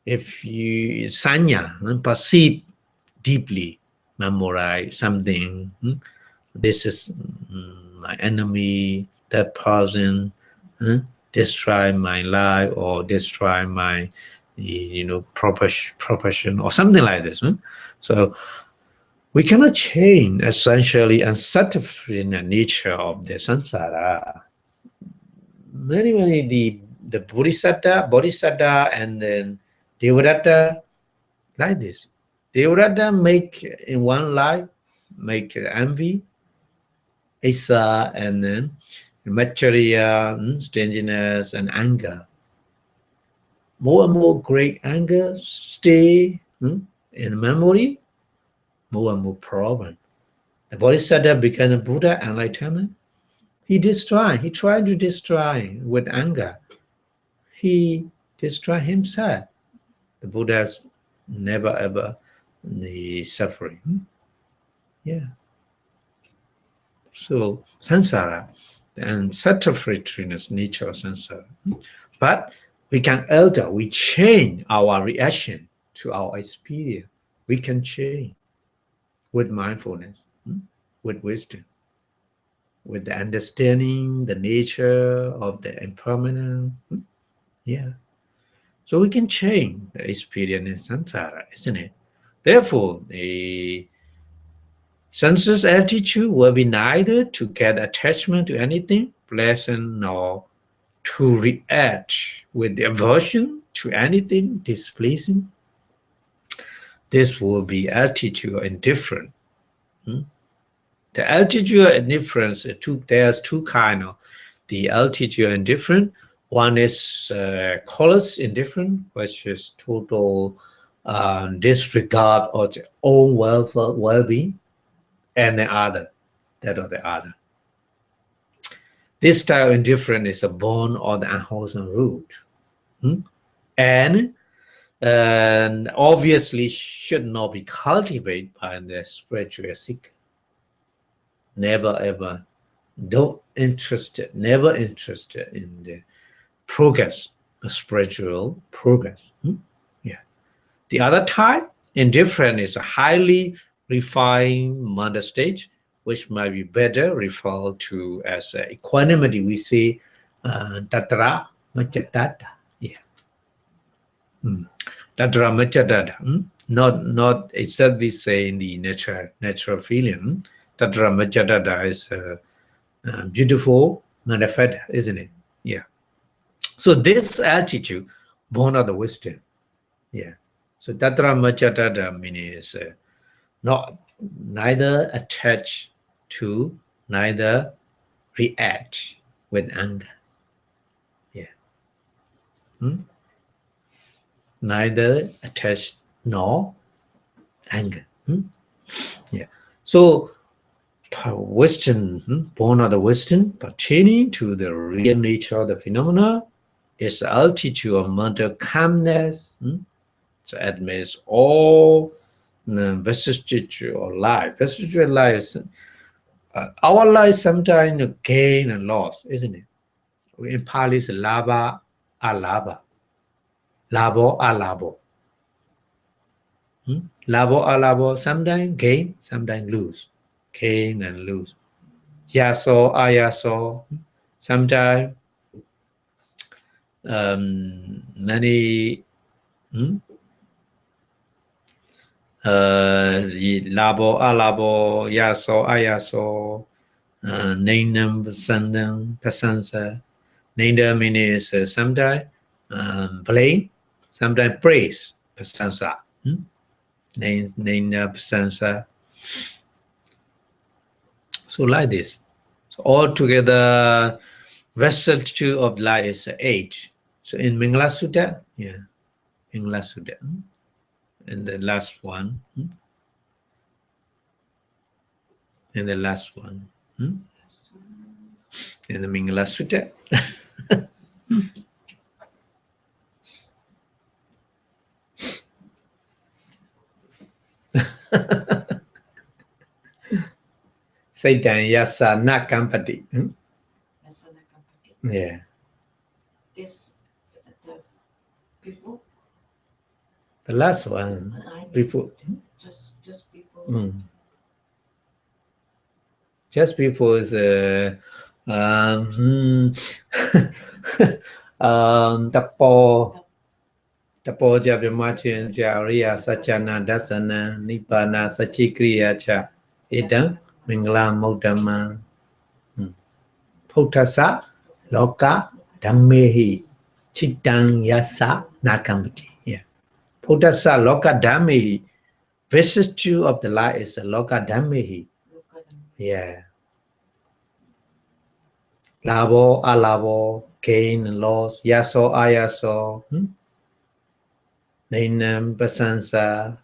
If you sanya perceive deeply, memorize something, this is my enemy, that person, destroy my life or destroy my profession or something like this. So we cannot change essentially unsatisfying the nature of the samsara. Many the bodhisattva and then devadatta like this. Devadatta make in one life make envy, Isa, and then Macharia, stinginess, and anger. More and more great anger stay in memory, more and more problem. The Bodhisattva became a Buddha enlightenment. He tried to destroy with anger. He destroyed himself. The Buddha's never ever the suffering. Yeah. So samsara and satisfactoriness nature of samsara. But we can alter, we change our reaction to our experience. We can change with mindfulness, with wisdom, with the understanding the nature of the impermanent. Yeah. So we can change the experience in samsara, isn't it? Therefore, the senses attitude will be neither to get attachment to anything pleasant nor to react with the aversion to anything displeasing. This will be attitude of indifference. The altitude of indifference, there's two kind of the altitude of indifference. One is callous indifference, which is total disregard of their own well-being, and the other, that of the other. This style of indifference is a born of the unwholesome root, and obviously should not be cultivated by the spiritual seeker. Never ever, never interested in the progress, the spiritual progress. Yeah. The other type, indifferent, is a highly refined mental stage, which might be better referred to as equanimity. We say tatra machatata. Yeah. Tatra machatata. Not exactly saying the natural feeling. Tatra machatata is beautiful manifest, isn't it? Yeah. So this attitude, born of the wisdom. Yeah. So tatra machatata meaning is not neither attach to, neither react with anger. Yeah. Neither attached nor anger. Yeah. So Western, born of the Western, pertaining to the real nature of the phenomena, is the altitude of mental calmness. So admits all vestige of life. Vestige of life is our life sometimes gain and loss, isn't it? In Pali, it's lava, alaba, labo, alabo. Labo, alabo, sometimes gain, sometimes lose. Gain and lose. Yaso, ayaso, sometimes many labo, alabo, yaso, ayaso, nainam, pasandam, pasansa. Nainam means sometimes blame, sometimes praise, pasansa. Naina, pasansa. So like this. So altogether, vessel 2 of life is 8. So in Mingla Sutta, yeah, Mingla Sutta. And the last one. And the last one. In the Mingla Sutta. Satan Yasa Nakampati. Asana Kampati. Yeah. This the before. The last one. Before. Just before. Just before is Tapo Jabimachin Jariya Sachana Dasana Nibbana Sachikriya Cha Idam Mingla Modama Potasa Loka Dhammehi Chitang Yasa Nakamati. Yeah. Potasa Loka Dhammehi. Virtue of the light is a Loka Dhammehi. Yeah. Labo, alabo, gain and loss, yaso, ayaso, nainam, pasansa,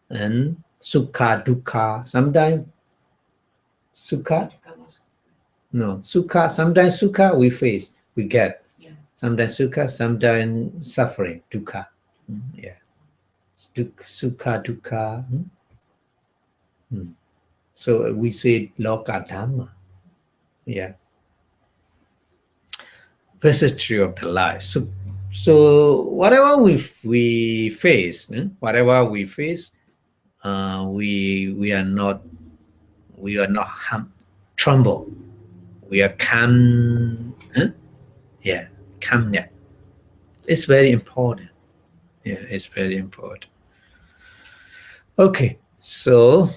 and sukha, dukkha. Sometimes sukha, no, sukha, sometimes sukha we face, we get. Yeah. Sometimes sukha, sometimes suffering, dukkha. Yeah. Sukha, dukkha. So we say loka dhamma. Yeah. Virtue of the life. So whatever we face, whatever we face, we are not tremble. We are calm. Yeah, calmness. It's very important. Yeah, it's very important. Okay, so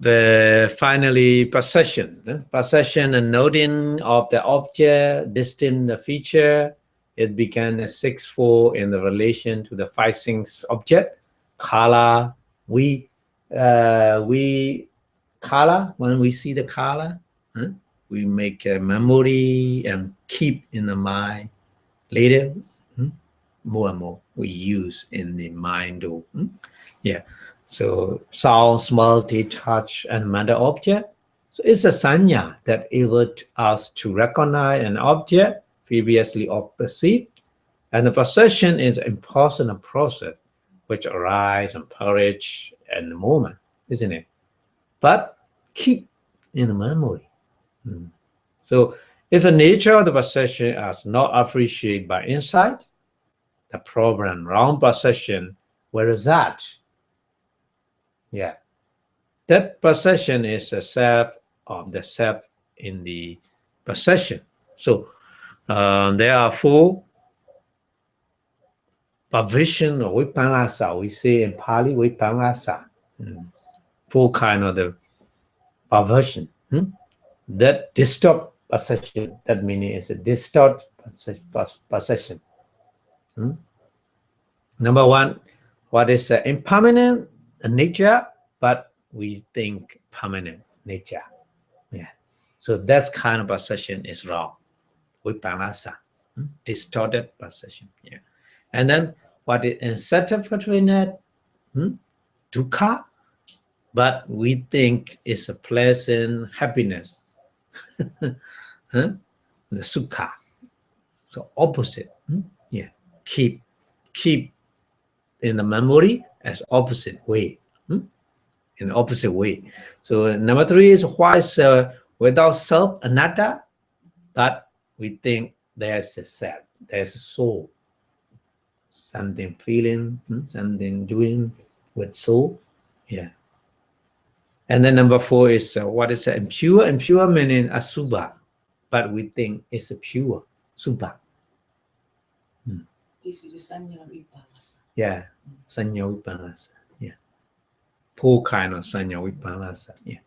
the finally possession and noting of the object, distinct the feature. It began as 6-4 in the relation to the 5-6 object. Color, we color, when we see the color, we make a memory and keep in the mind. Later, more and more we use in the mind. Yeah. So sound, smell, taste, touch, and mental object. So it's a sanya that enables us to recognize an object previously perceived. And the possession is an important process which arises and perish in the moment, isn't it? But keep in the memory. So if the nature of the possession is not appreciated by insight, the problem around possession will result. Yeah. That possession is the self of the self in the possession. So there are 4 perversion or vipanasa. We say in Pali vipanasa. 4 kind of the perversion that distort possession. That meaning is a distort possession. Number 1, what is impermanent nature, but we think permanent nature. Yeah. So that kind of perception is wrong. Vipāka, distorted perception. Yeah. And then what is unsatisfactoriness, dukkha, but we think it's a pleasant happiness. The sukha. So opposite. Yeah. Keep in the memory as opposite way. In the opposite way. So number 3 is why is without self anatta, but we think there's a self, there's a soul, something feeling, something doing with soul. Yeah. And then number 4 is what is impure? Impure meaning asubha, but we think it's a pure subha. This is sanya vipāka. Yeah, sanya vipāka. Yeah, 4 kind of sanya vipāka. Yeah.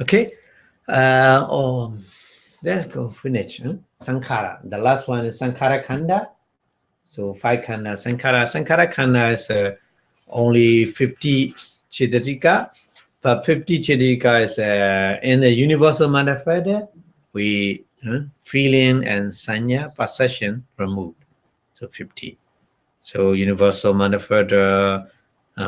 Okay. Let's go finish. Sankhara. The last one is Sankhara Khanda. So 5 Khanda. Sankhara Khanda is only 50 Chittatika, but 50 Chittatika is in the universal manifest. We feeling and sanya possession removed. So 50. So universal manifest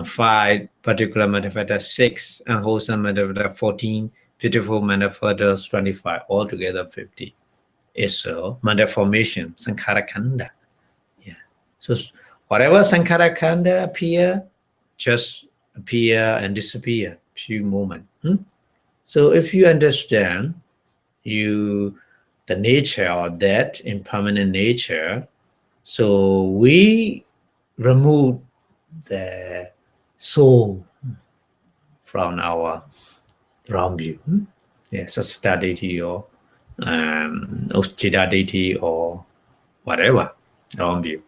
5, particular manifest 6, unwholesome manifest 14, beautiful manifest 25, altogether 50. It's manifest formation, Sankhara Khanda. Yeah. So whatever Sankhara Khanda appear, just appear and disappear, few moments. So if you understand the nature of that impermanent nature, so we remove the soul from our wrong view. Yes, Sasta deity or Uchitta deity or whatever wrong view.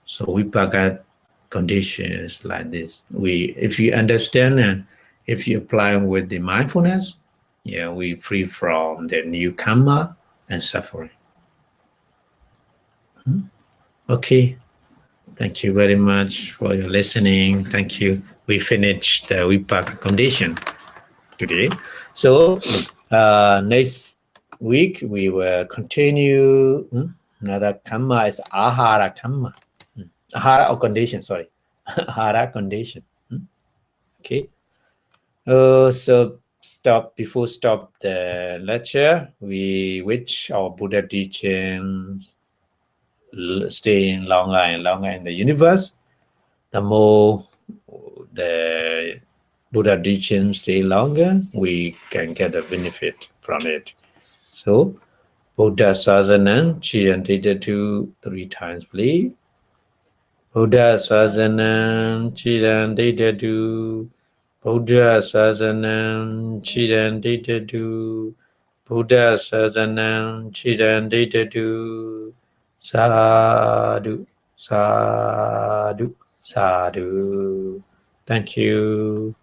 So Vipāka condition is like this. If you understand and if you apply with the mindfulness, yeah, we free from the new karma and suffering. Okay. Thank you very much for your listening. Thank you. We finished the Vipāka condition today. So next week we will continue another karma is ahara karma. Ahara or condition, sorry. Ahara condition. Okay. So before stop the lecture, we wish our Buddha teaching staying longer and longer in the universe. The more the Buddha teaching stay longer, we can get a benefit from it. So Buddha Sasanam, chanted to 3 times, please. Buddha Sasanam, chanted to Buddha Sasanam, chanted to Buddha Sasanam, chanted to Sadhu, Sadhu, Sadhu. Thank you.